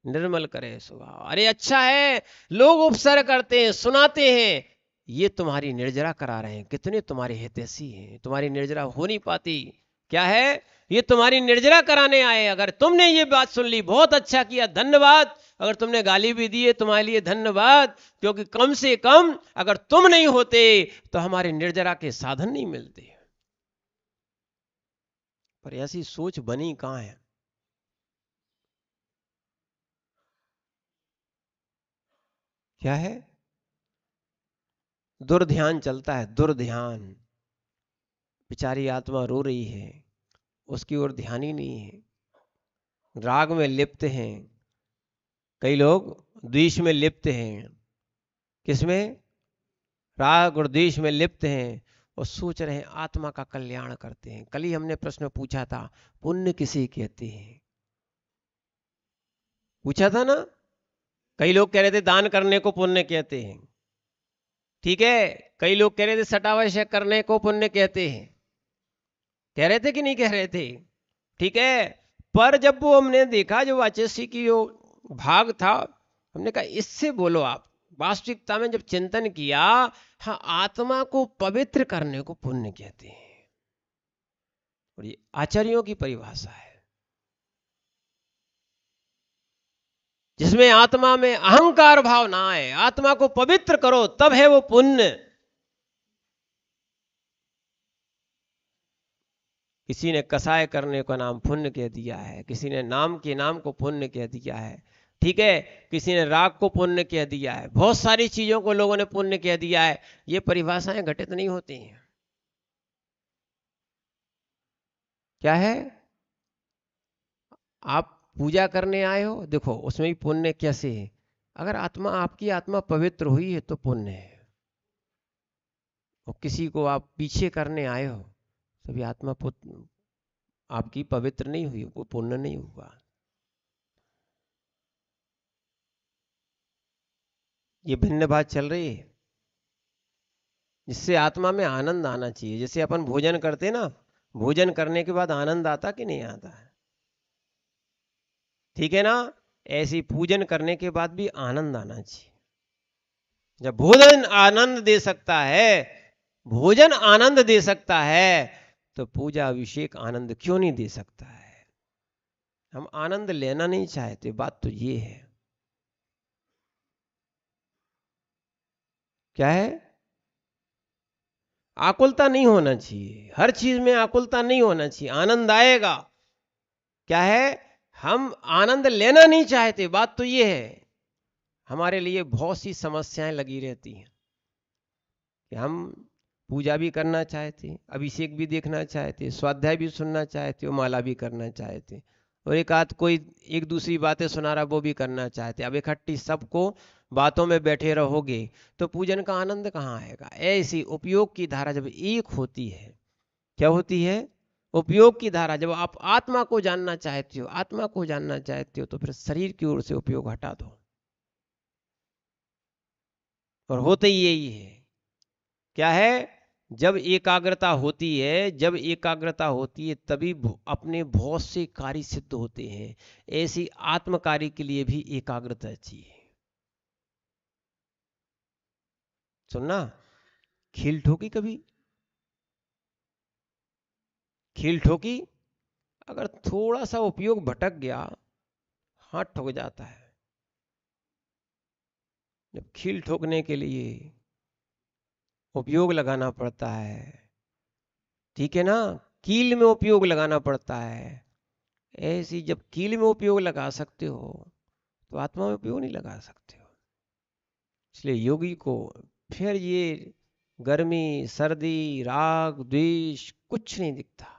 निर्मल करे स्वभाव। अरे अच्छा है, लोग उपसर्ग करते हैं, सुनाते हैं, ये तुम्हारी निर्जरा करा रहे हैं, कितने तुम्हारे हितैषी हैं, तुम्हारी निर्जरा हो नहीं पाती। क्या है? ये तुम्हारी निर्जरा कराने आए। अगर तुमने ये बात सुन ली, बहुत अच्छा किया, धन्यवाद। अगर तुमने गाली भी दी है, तुम्हारे लिए धन्यवाद, क्योंकि कम से कम अगर तुम नहीं होते तो हमारे निर्जरा के साधन नहीं मिलते। पर ऐसी सोच बनी कहाँ है? क्या है? दुर्ध्यान चलता है, दुर्ध्यान। बेचारी आत्मा रो रही है, उसकी ओर ध्यान ही नहीं है, राग में लिप्त हैं। कई लोग द्वेष में लिप्त हैं। किसमें? राग और द्वेष में लिप्त हैं और सोच रहे हैं आत्मा का कल्याण करते हैं। कल ही हमने प्रश्न पूछा था, पुण्य किसे कहते हैं? पूछा था ना। कई लोग कह रहे थे दान करने को पुण्य कहते हैं, ठीक है। कई लोग कह रहे थे सटावश्य करने को पुण्य कहते हैं। कह रहे थे कि नहीं कह रहे थे? ठीक है। पर जब वो हमने देखा, जो वाचस्पति की जो भाग था, हमने कहा इससे बोलो आप। वास्तविकता में जब चिंतन किया, हाँ, आत्मा को पवित्र करने को पुण्य कहते हैं, और ये आचार्यों की परिभाषा है। जिसमें आत्मा में अहंकार भाव ना आए, आत्मा को पवित्र करो, तब है वो पुण्य। किसी ने कसाय करने का नाम पुण्य कह दिया है, किसी ने नाम के नाम को पुण्य कह दिया है, ठीक है। किसी ने राग को पुण्य कह दिया है, बहुत सारी चीजों को लोगों ने पुण्य कह दिया है। ये परिभाषाएं घटित नहीं होती हैं। क्या है? आप पूजा करने आए हो, देखो उसमें भी पुण्य कैसे है। अगर आत्मा, आपकी आत्मा पवित्र हुई है तो पुण्य है। और किसी को आप पीछे करने आए हो, तभी आत्मा आपकी पवित्र नहीं हुई, वो पुण्य नहीं हुआ। ये भिन्न बात चल रही है, जिससे आत्मा में आनंद आना चाहिए। जैसे अपन भोजन करते ना, भोजन करने के बाद आनंद आता कि नहीं आता है? ठीक है ना। ऐसे ही पूजन करने के बाद भी आनंद आना चाहिए। जब भोजन आनंद दे सकता है, भोजन आनंद दे सकता है, तो पूजा अभिषेक आनंद क्यों नहीं दे सकता है? हम आनंद लेना नहीं चाहते, बात तो ये है। क्या है? आकुलता नहीं होना चाहिए, हर चीज में आकुलता नहीं होना चाहिए, आनंद आएगा। क्या है? हम आनंद लेना नहीं चाहते, बात तो ये है। हमारे लिए बहुत सी समस्याएं लगी रहती हैं कि हम पूजा भी करना चाहते, अभिषेक भी देखना चाहते, स्वाध्याय भी सुनना चाहते और माला भी करना चाहते, और एक आध कोई एक दूसरी बातें सुना रहा वो भी करना चाहते। अब इकट्ठी सबको बातों में बैठे रहोगे तो पूजन का आनंद कहाँ आएगा? ऐसी उपयोग की धारा जब एक होती है, क्या होती है? उपयोग की धारा। जब आप आत्मा को जानना चाहते हो, आत्मा को जानना चाहते हो, तो फिर शरीर की ओर से उपयोग हटा दो। और होते ही यही है। क्या है? जब एकाग्रता होती है, जब एकाग्रता होती है, तभी अपने बहुत से कार्य सिद्ध होते हैं। ऐसी आत्म कार्य के लिए भी एकाग्रता चाहिए। सुनना, खील ठोकी कभी? खील ठोकी? अगर थोड़ा सा उपयोग भटक गया, हाथ ठुक जाता है। जब खील ठोकने के लिए उपयोग लगाना पड़ता है, ठीक है ना, कील में उपयोग लगाना पड़ता है। ऐसी जब कील में उपयोग लगा सकते हो, तो आत्मा में उपयोग नहीं लगा सकते हो। इसलिए योगी को फिर ये गर्मी, सर्दी, राग, द्वेष कुछ नहीं दिखता।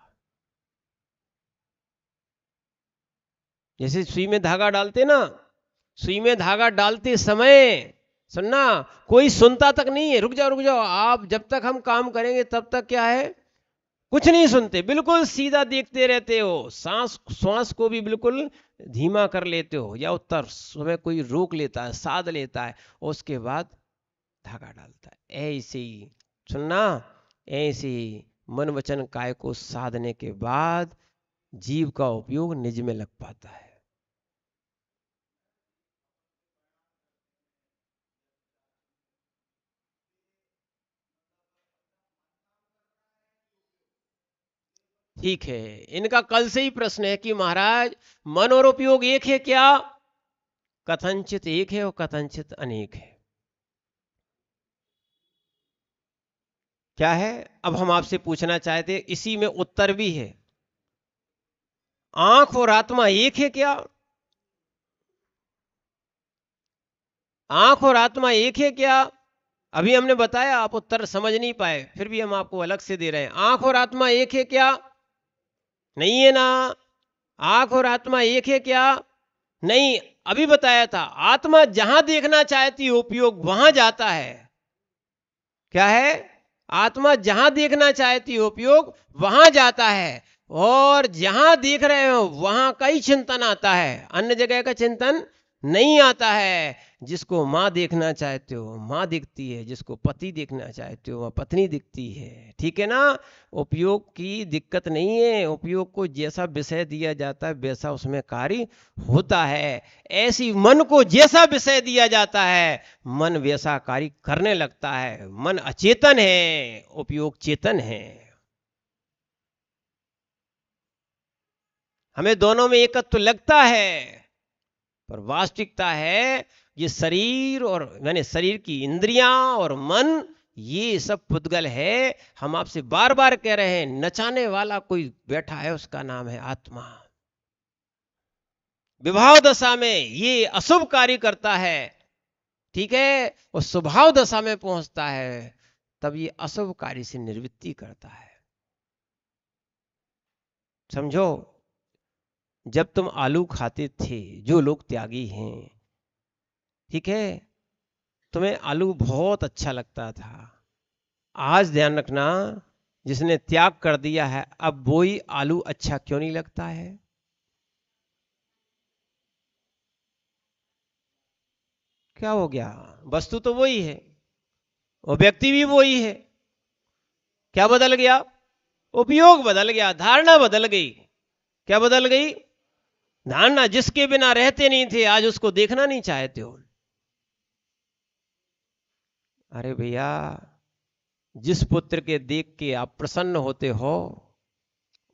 जैसे सुई में धागा डालते ना, सुई में धागा डालते समय, सुनना, कोई सुनता तक नहीं है। रुक जाओ रुक जाओ, आप जब तक हम काम करेंगे तब तक क्या है? कुछ नहीं सुनते, बिल्कुल सीधा देखते रहते हो। सांस, श्वास को भी बिल्कुल धीमा कर लेते हो, या उत्तर समय कोई रोक लेता है, साध लेता है, और उसके बाद धागा डालता है। ऐसे ही सुनना, ऐसे ही मन वचन काय को साधने के बाद जीव का उपयोग निज में लग पाता है। ठीक है, इनका कल से ही प्रश्न है कि महाराज मन और उपयोग एक है क्या? कथनचित एक है और कथनचित अनेक है। क्या है? अब हम आपसे पूछना चाहते हैं, इसी में उत्तर भी है, आंख और आत्मा एक है क्या? आंख और आत्मा एक है क्या? अभी हमने बताया, आप उत्तर समझ नहीं पाए, फिर भी हम आपको अलग से दे रहे हैं। आंख और आत्मा एक है क्या? नहीं है ना। आंख और आत्मा एक है क्या? नहीं। अभी बताया था, आत्मा जहां देखना चाहती है उपयोग वहां जाता है। क्या है? आत्मा जहां देखना चाहती है उपयोग वहां जाता है, और जहां देख रहे हो वहां का ही चिंतन आता है, अन्य जगह का चिंतन नहीं आता है। जिसको माँ देखना चाहते हो माँ दिखती है, जिसको पति देखना चाहते हो वह पत्नी दिखती है। ठीक है ना। उपयोग की दिक्कत नहीं है, उपयोग को जैसा विषय दिया जाता है वैसा उसमें कार्य होता है। ऐसी मन को जैसा विषय दिया जाता है मन वैसा कार्य करने लगता है। मन अचेतन है, उपयोग चेतन है। हमें दोनों में एकत्व लगता है, पर वास्तविकता है ये शरीर और यानी शरीर की इंद्रियां और मन ये सब पुद्गल है। हम आपसे बार बार कह रहे हैं, नचाने वाला कोई बैठा है उसका नाम है आत्मा। विभाव दशा में ये अशुभ कार्य करता है, ठीक है, वो स्वभाव दशा में पहुंचता है तब ये अशुभ कार्य से निवृत्ति करता है। समझो, जब तुम आलू खाते थे, जो लोग त्यागी हैं, ठीक है, तुम्हें आलू बहुत अच्छा लगता था। आज ध्यान रखना, जिसने त्याग कर दिया है अब वही आलू अच्छा क्यों नहीं लगता है? क्या हो गया? वस्तु तो वही है और व्यक्ति भी वही है। क्या बदल गया? उपयोग बदल गया, धारणा बदल गई। क्या बदल गई? धारणा। जिसके बिना रहते नहीं थे आज उसको देखना नहीं चाहते हो। अरे भैया, जिस पुत्र के देख के आप प्रसन्न होते हो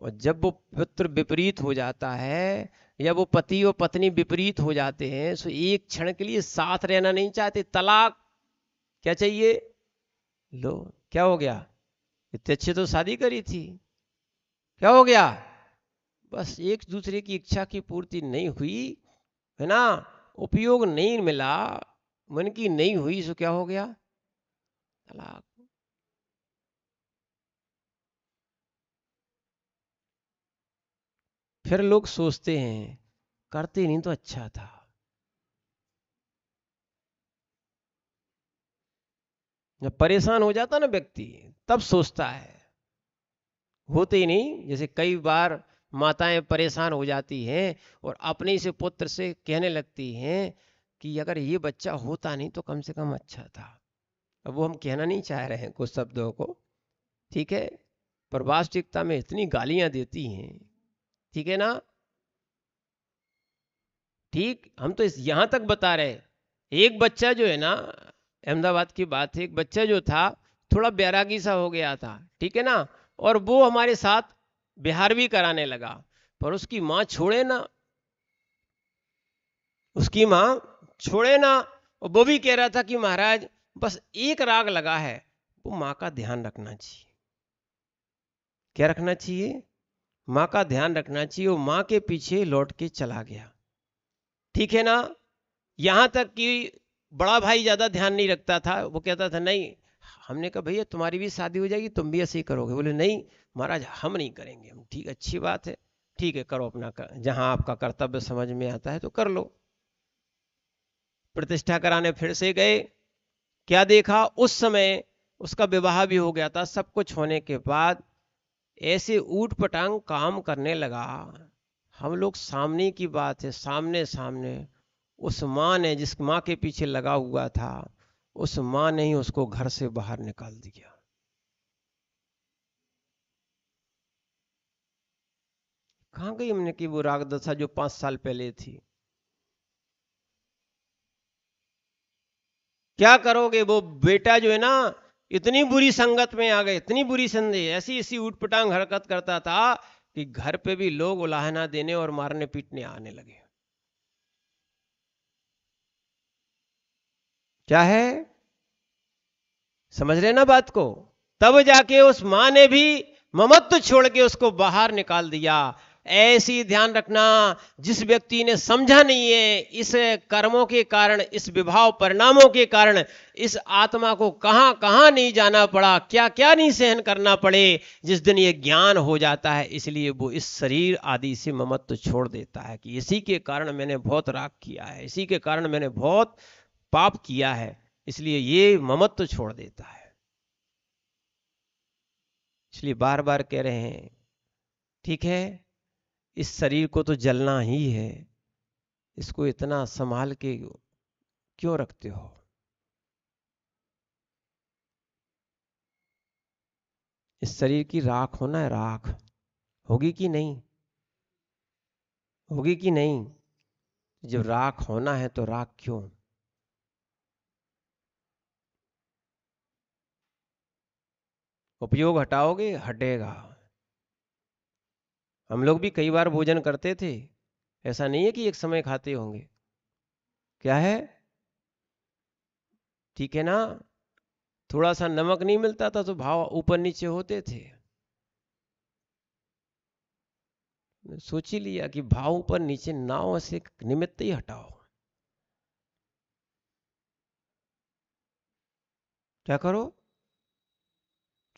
और जब वो पुत्र विपरीत हो जाता है या वो पति और पत्नी विपरीत हो जाते हैं तो एक क्षण के लिए साथ रहना नहीं चाहते, तलाक। क्या चाहिए? लो, क्या हो गया? इतने अच्छे तो शादी करी थी, क्या हो गया? बस एक दूसरे की इच्छा की पूर्ति नहीं हुई, है ना, उपयोग नहीं मिला, मन की नहीं हुई, सो क्या हो गया? तलाक। फिर लोग सोचते हैं करते नहीं तो अच्छा था। जब परेशान हो जाता ना व्यक्ति तब सोचता है, होते ही नहीं। जैसे कई बार माताएं परेशान हो जाती हैं और अपने से पुत्र से कहने लगती हैं कि अगर ये बच्चा होता नहीं तो कम से कम अच्छा था। अब वो हम कहना नहीं चाह रहे हैं कुछ शब्दों को, ठीक है, पर वास्तविकता में इतनी गालियां देती हैं, ठीक है ना। ठीक, हम तो इस यहां तक बता रहे हैं। एक बच्चा जो है ना, अहमदाबाद की बात है, एक बच्चा जो था थोड़ा बैरागी सा हो गया था, ठीक है ना, और वो हमारे साथ बिहार भी कराने लगा, पर उसकी माँ छोड़े ना, उसकी माँ छोड़े ना। और वो भी कह रहा था कि महाराज बस एक राग लगा है, वो माँ का ध्यान रखना चाहिए। क्या रखना चाहिए? माँ का ध्यान रखना चाहिए। वो माँ के पीछे लौट के चला गया, ठीक है ना। यहां तक कि बड़ा भाई ज्यादा ध्यान नहीं रखता था, वो कहता था नहीं। हमने कहा भैया तुम्हारी भी शादी हो जाएगी, तुम भी ऐसे ही करोगे? बोले नहीं महाराज, हम नहीं करेंगे। हम, ठीक, अच्छी बात है, ठीक है, करो अपना जहां आपका कर्तव्य समझ में आता है तो कर लो। प्रतिष्ठा कराने फिर से गए। क्या देखा? उस समय उसका विवाह भी हो गया था, सब कुछ होने के बाद ऐसे ऊट पटांग काम करने लगा। हम लोग सामने की बात है, सामने सामने उस माँ ने, जिस माँ के पीछे लगा हुआ था, उस माँ ने ही उसको घर से बाहर निकाल दिया। कहाँ गई हमने कि वो राग दशा जो 5 साल पहले थी? क्या करोगे? वो बेटा जो है ना, इतनी बुरी संगत में आ गए, इतनी बुरी संधि, ऐसी ऐसी ऊटपटांग हरकत करता था कि घर पे भी लोग उलाहना देने और मारने पीटने आने लगे। क्या है? समझ रहे ना बात को? तब जाके उस माँ ने भी ममत्व छोड़ के उसको बाहर निकाल दिया। ऐसी ध्यान रखना, जिस व्यक्ति ने समझा नहीं है इस कर्मों के कारण, इस विभाव परिणामों के कारण इस आत्मा को कहां कहां नहीं जाना पड़ा, क्या क्या नहीं सहन करना पड़े, जिस दिन ये ज्ञान हो जाता है, इसलिए वो इस शरीर आदि से ममत्व छोड़ देता है कि इसी के कारण मैंने बहुत राग किया है, इसी के कारण मैंने बहुत पाप किया है, इसलिए ये ममत्व छोड़ देता है। इसलिए बार बार कह रहे हैं, ठीक है इस शरीर को तो जलना ही है, इसको इतना संभाल के क्यों रखते हो? इस शरीर की राख होना है, राख होगी कि नहीं? होगी कि नहीं? जब राख होना है तो राख क्यों? उपयोग हटाओगे, हटेगा। हम लोग भी कई बार भोजन करते थे, ऐसा नहीं है कि एक समय खाते होंगे। क्या है, ठीक है ना? थोड़ा सा नमक नहीं मिलता था तो भाव ऊपर नीचे होते थे। सोच ही लिया कि भाव ऊपर नीचे ना हो, से निमित्त ही हटाओ। क्या करो?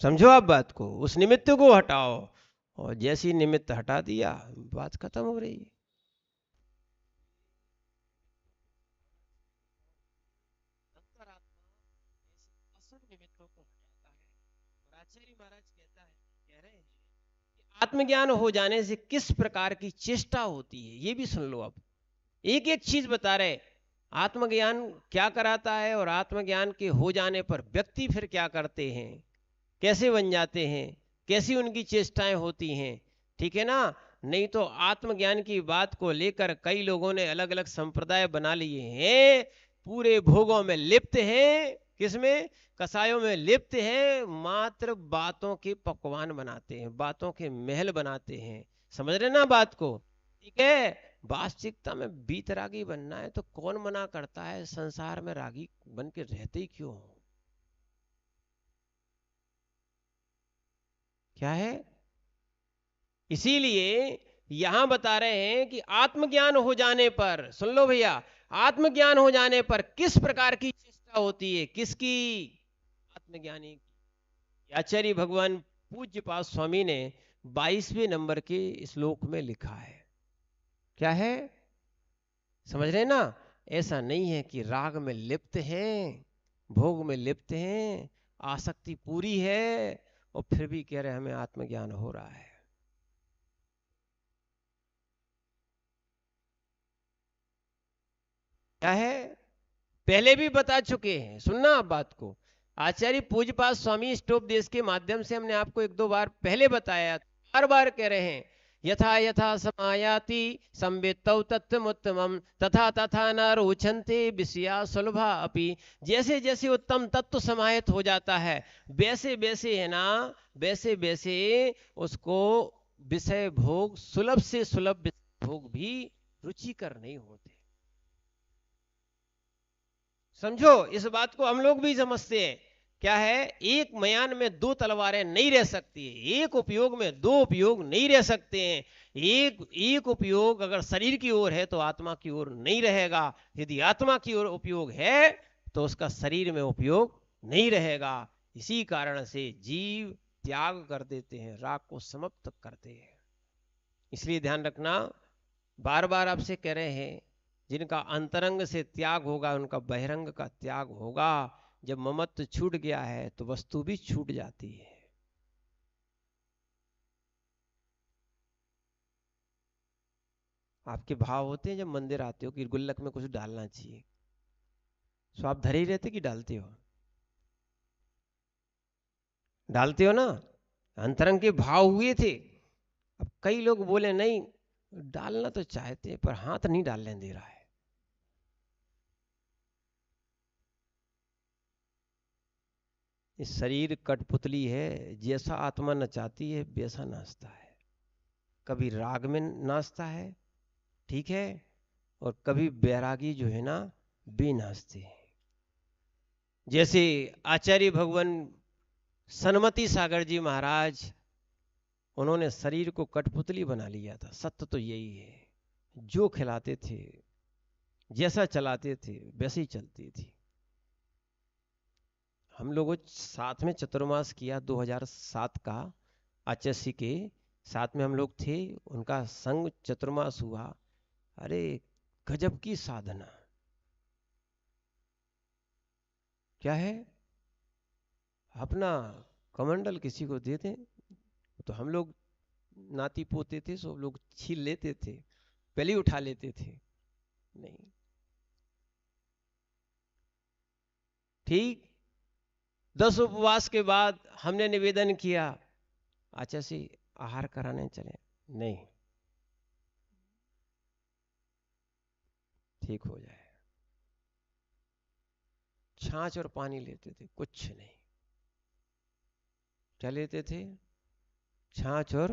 समझो आप बात को, उस निमित्त को हटाओ, और जैसी निमित्त हटा दिया बात खत्म हो रही है। आचार्य महाराज कह रहे हैं कि आत्मज्ञान हो जाने से किस प्रकार की चेष्टा होती है, ये भी सुन लो। अब एक एक चीज बता रहे, आत्मज्ञान क्या कराता है और आत्मज्ञान के हो जाने पर व्यक्ति फिर क्या करते हैं, कैसे बन जाते हैं, कैसी उनकी चेष्टाएं होती हैं, ठीक है ना? नहीं तो आत्मज्ञान की बात को लेकर कई लोगों ने अलग अलग संप्रदाय बना लिए हैं, पूरे भोगों में लिप्त हैं, किसमें? कसायों में लिप्त हैं, मात्र बातों के पकवान बनाते हैं, बातों के महल बनाते हैं। समझ रहे ना बात को? ठीक है, वास्तविकता में बीतरागी बनना है तो कौन मना करता है? संसार में रागी बन के रहते ही क्यों हो? क्या है? इसीलिए यहां बता रहे हैं कि आत्मज्ञान हो जाने पर, सुन लो भैया, आत्मज्ञान हो जाने पर किस प्रकार की चेष्टा होती है, किसकी? आत्मज्ञानी की। आचार्य भगवान पूज्यपाद स्वामी ने 22वें नंबर के श्लोक में लिखा है। क्या है? समझ रहे ना? ऐसा नहीं है कि राग में लिप्त हैं, भोग में लिप्त हैं, आसक्ति पूरी है और फिर भी कह रहे हमें आत्मज्ञान हो रहा है। क्या है? पहले भी बता चुके हैं, सुनना आप बात को। आचार्य पूज्यपाद स्वामी स्टोपदेश के माध्यम से हमने आपको एक दो बार पहले बताया, बार बार कह रहे हैं, यथा यथा समायाति संवित्तौ तत्त्वमुत्तमम् तथा तथा न रोचन्ते विषया सुलभा अपि। जैसे जैसे उत्तम तत्व समाहित हो जाता है, वैसे वैसे है ना, वैसे वैसे उसको विषय भोग, सुलभ से सुलभ भोग भी रुचिकर नहीं होते। समझो इस बात को, हम लोग भी समझते हैं। क्या है? एक मयान में दो तलवारें नहीं रह सकती, एक उपयोग में दो उपयोग नहीं रह सकते हैं। एक एक उपयोग अगर शरीर की ओर है तो आत्मा की ओर नहीं रहेगा, यदि आत्मा की ओर उपयोग है तो उसका शरीर में उपयोग नहीं रहेगा। इसी कारण से जीव त्याग कर देते हैं, राग को समाप्त करते हैं। इसलिए ध्यान रखना, बार बार आपसे कह रहे हैं, जिनका अंतरंग से त्याग होगा उनका बहिरंग का त्याग होगा। जब ममत्व छूट गया है तो वस्तु भी छूट जाती है। आपके भाव होते हैं जब मंदिर आते हो कि गुल्लक में कुछ डालना चाहिए, तो आप धरे ही रहते कि डालते हो? डालते हो ना? अंतरंग के भाव हुए थे। अब कई लोग बोले नहीं, डालना तो चाहते पर हाथ नहीं डालने दे रहा है। इस शरीर कठपुतली है, जैसा आत्मा नचाती है वैसा नाचता है। कभी राग में नाचता है, ठीक है, और कभी बैरागी जो है ना बे नाचते हैं। जैसे आचार्य भगवान सन्मति सागर जी महाराज उन्होंने शरीर को कठपुतली बना लिया था। सत्य तो यही है, जो खिलाते थे, जैसा चलाते थे, वैसे ही चलती थी। हम लोगों साथ में चतुर्मास किया 2007 का, HSC के साथ में हम लोग थे, उनका संग चतुर्मास हुआ। अरे गजब की साधना। क्या है, अपना कमंडल किसी को दे दें तो हम लोग नाती पोते थे, सब लोग छीन लेते थे, पहले ही उठा लेते थे। नहीं, ठीक 10 उपवास के बाद हमने निवेदन किया, अच्छा से आहार कराने चले, नहीं, ठीक हो जाए। छाछ और पानी लेते थे, कुछ नहीं। क्या लेते थे? छाछ और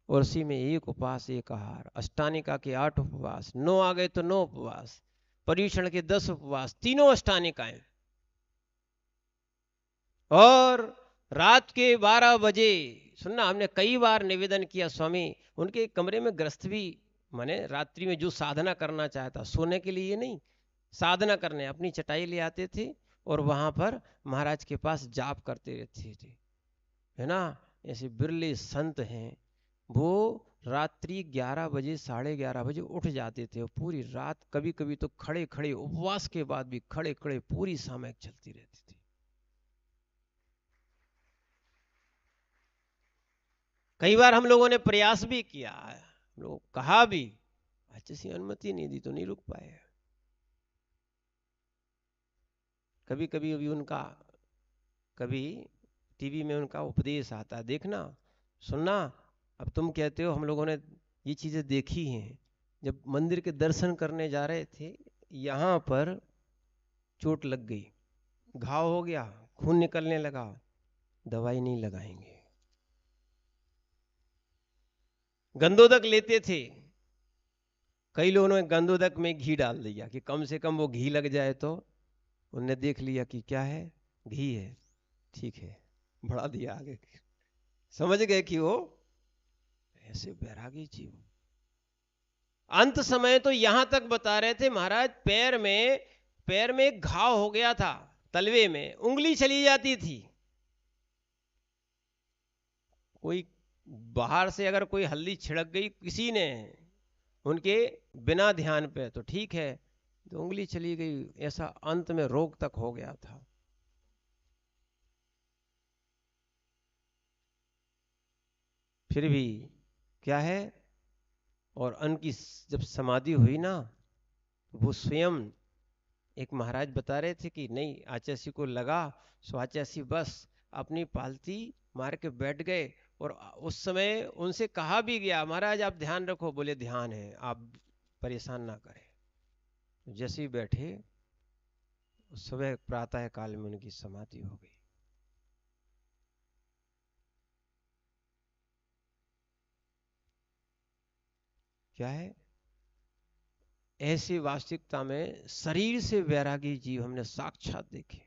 उसी में एक उपवास एक आहार। अष्टानिका के 8 उपवास, 9 आ गए तो 9 उपवास, पर्युषण के 10 उपवास, तीनों अष्टानिकाएं। और रात के 12 बजे सुनना, हमने कई बार निवेदन किया, स्वामी उनके कमरे में ग्रस्त भी, माने रात्रि में जो साधना करना चाहता, सोने के लिए नहीं, साधना करने अपनी चटाई ले आते थे और वहां पर महाराज के पास जाप करते रहते थे, है ना। ऐसे बिरले संत हैं, वो रात्रि 11 बजे 11:30 बजे उठ जाते थे और पूरी रात, कभी कभी तो खड़े खड़े उपवास के बाद भी खड़े खड़े पूरी सामयिक चलती रहती थी। कई बार हम लोगों ने प्रयास भी किया, हम लोग कहा भी, अच्छे से अनुमति नहीं दी तो नहीं रुक पाए। कभी कभी अभी उनका, कभी टीवी में उनका उपदेश आता है, देखना सुनना। अब तुम कहते हो हम लोगों ने ये चीजें देखी हैं। जब मंदिर के दर्शन करने जा रहे थे, यहां पर चोट लग गई, घाव हो गया, खून निकलने लगा, दवाई नहीं लगाएंगे। गंदोदक लेते थे, कई लोगों ने गंदोदक में घी डाल दिया कि कम से कम वो घी लग जाए, तो उनने देख लिया कि क्या है, घी है, ठीक है, बढ़ा दिया आगे। समझ गए कि वो ऐसे बैरागी जीव। अंत समय तो यहां तक बता रहे थे महाराज, पैर में एक घाव हो गया था, तलवे में उंगली चली जाती थी। कोई बाहर से अगर कोई हल्दी छिड़क गई किसी ने उनके बिना ध्यान पे तो ठीक है, तो उंगली चली गई, ऐसा अंत में रोग तक हो गया था। फिर भी क्या है, और उनकी जब समाधि हुई ना, वो स्वयं एक महाराज बता रहे थे कि नहीं, आचार्य को लगा, सो आचार्य बस अपनी पालती मार के बैठ गए। और उस समय उनसे कहा भी गया, महाराज आप ध्यान रखो, बोले ध्यान है, आप परेशान ना करें। जैसे ही बैठे, उस समय प्रातः काल में उनकी समाधि हो गई। क्या है, ऐसी वास्तविकता में शरीर से वैरागी जीव हमने साक्षात देखे,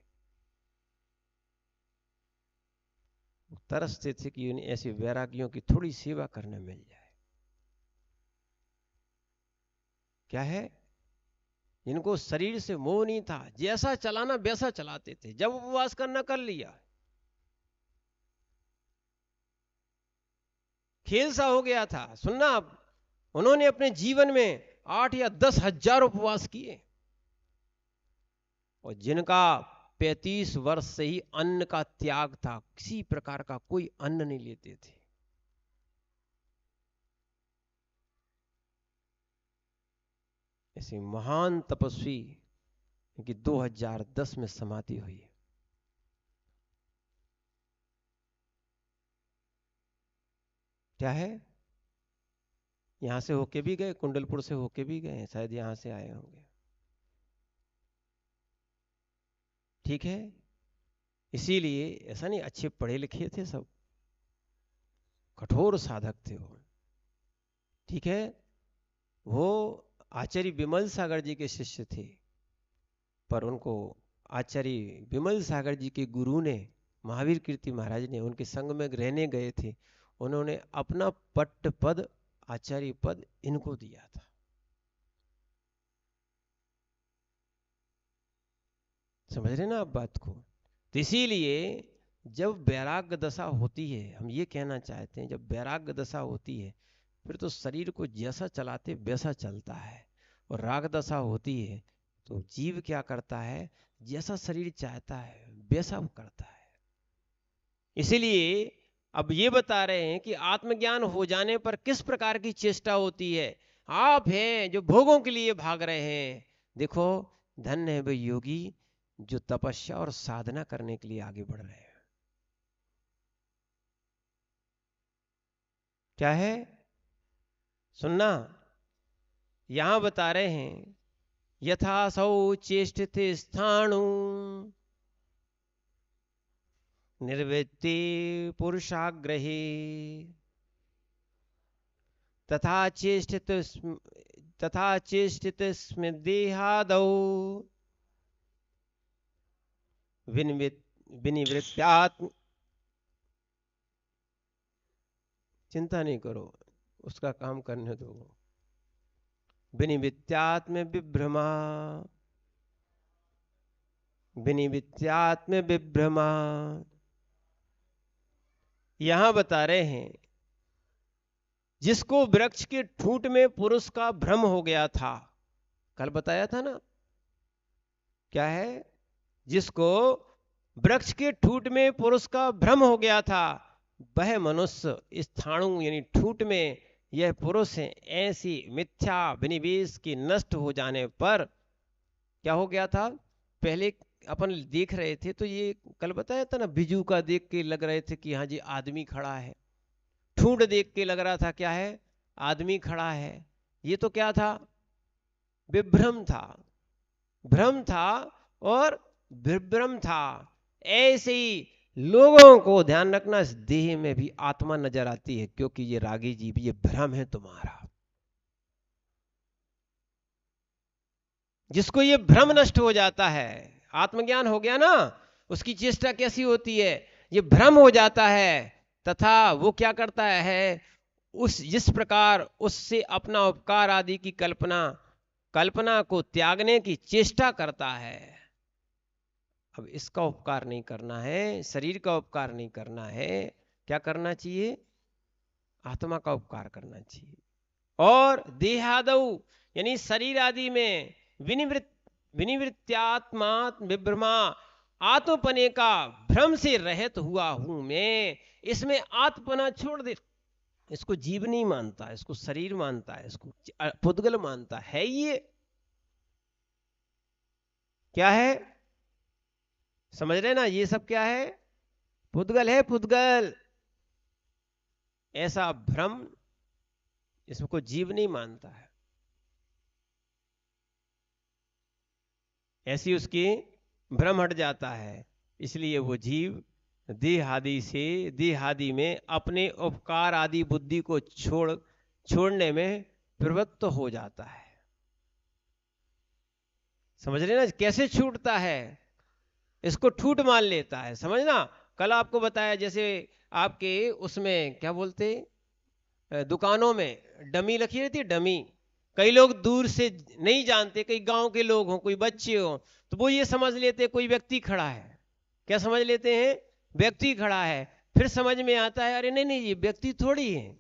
तरसते थे कि उन्हें ऐसे वैरागियों की थोड़ी सेवा करने मिल जाए। क्या है, इनको शरीर से मोह नहीं था, जैसा चलाना वैसा चलाते थे, जब उपवास करना कर लिया, खेल सा हो गया था। सुनना आप, उन्होंने अपने जीवन में 8 या 10 हजार उपवास किए, और जिनका 35 वर्ष से ही अन्न का त्याग था, किसी प्रकार का कोई अन्न नहीं लेते थे। ऐसे महान तपस्वी की 2010 में समाधि हुई। क्या है, यहां से होके भी गए, कुंडलपुर से होके भी गए, शायद यहां से आए होंगे, ठीक है। इसीलिए ऐसा नहीं, अच्छे पढ़े लिखे थे सब, कठोर साधक थे वो, ठीक है। वो आचार्य विमल सागर जी के शिष्य थे, पर उनको आचार्य विमल सागर जी के गुरु ने, महावीर कीर्ति महाराज ने उनके संग में रहने गए थे, उन्होंने अपना पट्ट पद, आचार्य पद इनको दिया था। समझ रहे ना आप बात को? तो इसीलिए जब वैराग्य दशा होती है, हम ये कहना चाहते हैं, जब वैराग्य दशा होती है फिर तो शरीर को जैसा चलाते वैसा चलता है। और राग दशा होती है तो जीव क्या करता है, जैसा शरीर चाहता है वैसा वो करता है। इसीलिए अब ये बता रहे हैं कि आत्मज्ञान हो जाने पर किस प्रकार की चेष्टा होती है। आप हैं जो भोगों के लिए भाग रहे हैं, देखो धन्य है वे योगी जो तपस्या और साधना करने के लिए आगे बढ़ रहे हैं। क्या है सुनना, यहां बता रहे हैं यथा सौ चेष्टित स्थाणु निर्वृत्ति पुरुषाग्रहे तथा चेष्टित स्मृदेहादौ विनिवृत्त्यात्म, चिंता नहीं करो उसका काम करने दो, विनिवृत्त्यात्म विभ्रमा, विनिवृत्त्यात्म विभ्रमा। यहां बता रहे हैं जिसको वृक्ष के ठूंठ में पुरुष का भ्रम हो गया था, कल बताया था ना, क्या है, जिसको वृक्ष के ठूंठ में पुरुष का भ्रम हो गया था, वह मनुष्य स्थाणु यानी ठूंठ में यह पुरुष है। ऐसी मिथ्या विनिवेश के नष्ट हो जाने पर क्या हो गया था, पहले अपन देख रहे थे तो ये कल बताया था ना, बिजू का देख के लग रहे थे कि हाँ जी आदमी खड़ा है, ठूंठ देख के लग रहा था क्या है, आदमी खड़ा है। ये तो क्या था, विभ्रम था, भ्रम था और विभ्रम था। ऐसे ही लोगों को ध्यान रखना, इस देह में भी आत्मा नजर आती है, क्योंकि ये रागी जीव ये भ्रम है तुम्हारा। जिसको ये भ्रम नष्ट हो जाता है, आत्मज्ञान हो गया ना, उसकी चेष्टा कैसी होती है, ये भ्रम हो जाता है, तथा वो क्या करता है, उस जिस प्रकार उससे अपना उपकार आदि की कल्पना को त्यागने की चेष्टा करता है। अब इसका उपकार नहीं करना है, शरीर का उपकार नहीं करना है, क्या करना चाहिए, आत्मा का उपकार करना चाहिए। और देहादौ यानी शरीर आदि में विनिवृत्त्यात्मा विभ्रमा, आत्मपने का भ्रम से रहित हुआ हूं मैं, इसमें आत्मपना छोड़ दे, इसको जीव नहीं मानता, इसको शरीर मानता है, इसको पुद्गल मानता है। ये क्या है, समझ रहे ना, ये सब क्या है, पुद्गल है, पुद्गल। ऐसा भ्रम इसको जीव नहीं मानता है, ऐसी उसकी भ्रम हट जाता है। इसलिए वो जीव देहादि में अपने उपकार आदि बुद्धि को छोड़ने में प्रवृत्त हो जाता है। समझ रहे ना कैसे छूटता है, इसको ठूठ मान लेता है, समझना। कल आपको बताया जैसे आपके उसमें क्या बोलते, दुकानों में डमी रखी रहती है, डमी। कई लोग दूर से नहीं जानते, कई गांव के लोग हों, कोई बच्चे हों, तो वो ये समझ लेते कोई व्यक्ति खड़ा है। क्या समझ लेते हैं, व्यक्ति खड़ा है। फिर समझ में आता है अरे नहीं नहीं ये व्यक्ति थोड़ी है।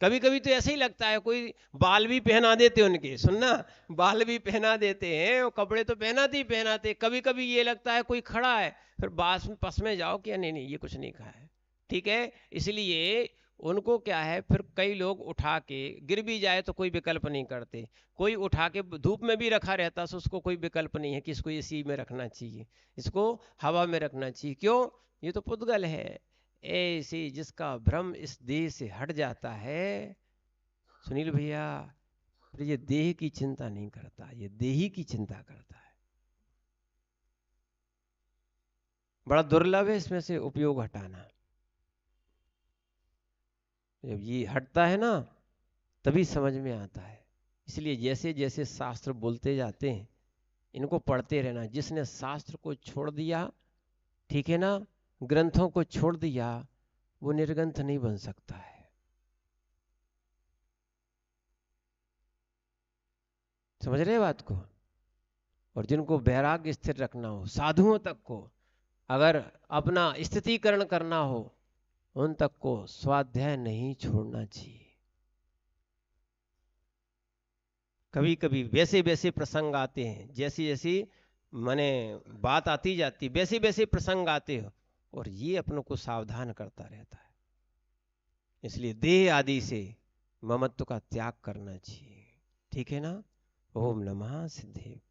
कभी कभी तो ऐसे ही लगता है, कोई बाल भी पहना देते उनके, सुनना, बाल भी पहना देते हैं और कपड़े तो पहनाते। कभी कभी ये लगता है कोई खड़ा है, फिर पास में जाओ कि नहीं नहीं ये कुछ नहीं कहा है, ठीक है। इसलिए उनको क्या है, फिर कई लोग उठा के, गिर भी जाए तो कोई विकल्प नहीं करते, कोई उठा के धूप में भी रखा रहता तो उसको कोई विकल्प नहीं है कि इसको एसी में रखना चाहिए, इसको हवा में रखना चाहिए। क्यों, ये तो पुद्गल है। ऐसे जिसका भ्रम इस देह से हट जाता है, सुनील भैया, फिर ये देह की चिंता नहीं करता, ये देही की चिंता करता है। बड़ा दुर्लभ है इसमें से उपयोग हटाना। जब ये हटता है ना तभी समझ में आता है। इसलिए जैसे जैसे शास्त्र बोलते जाते हैं, इनको पढ़ते रहना। जिसने शास्त्र को छोड़ दिया, ठीक है ना, ग्रंथों को छोड़ दिया, वो निर्ग्रंथ नहीं बन सकता है। समझ रहे बात को? और जिनको वैराग्य स्थिर रखना हो, साधुओं तक को अगर अपना स्थितीकरण करना हो, उन तक को स्वाध्याय नहीं छोड़ना चाहिए। कभी कभी वैसे वैसे प्रसंग आते हैं, जैसी जैसी माने बात आती जाती, वैसे वैसे प्रसंग आते हो, और ये अपनों को सावधान करता रहता है। इसलिए देह आदि से ममत्व का त्याग करना चाहिए। ठीक है ना? ओम नमः सिद्धे।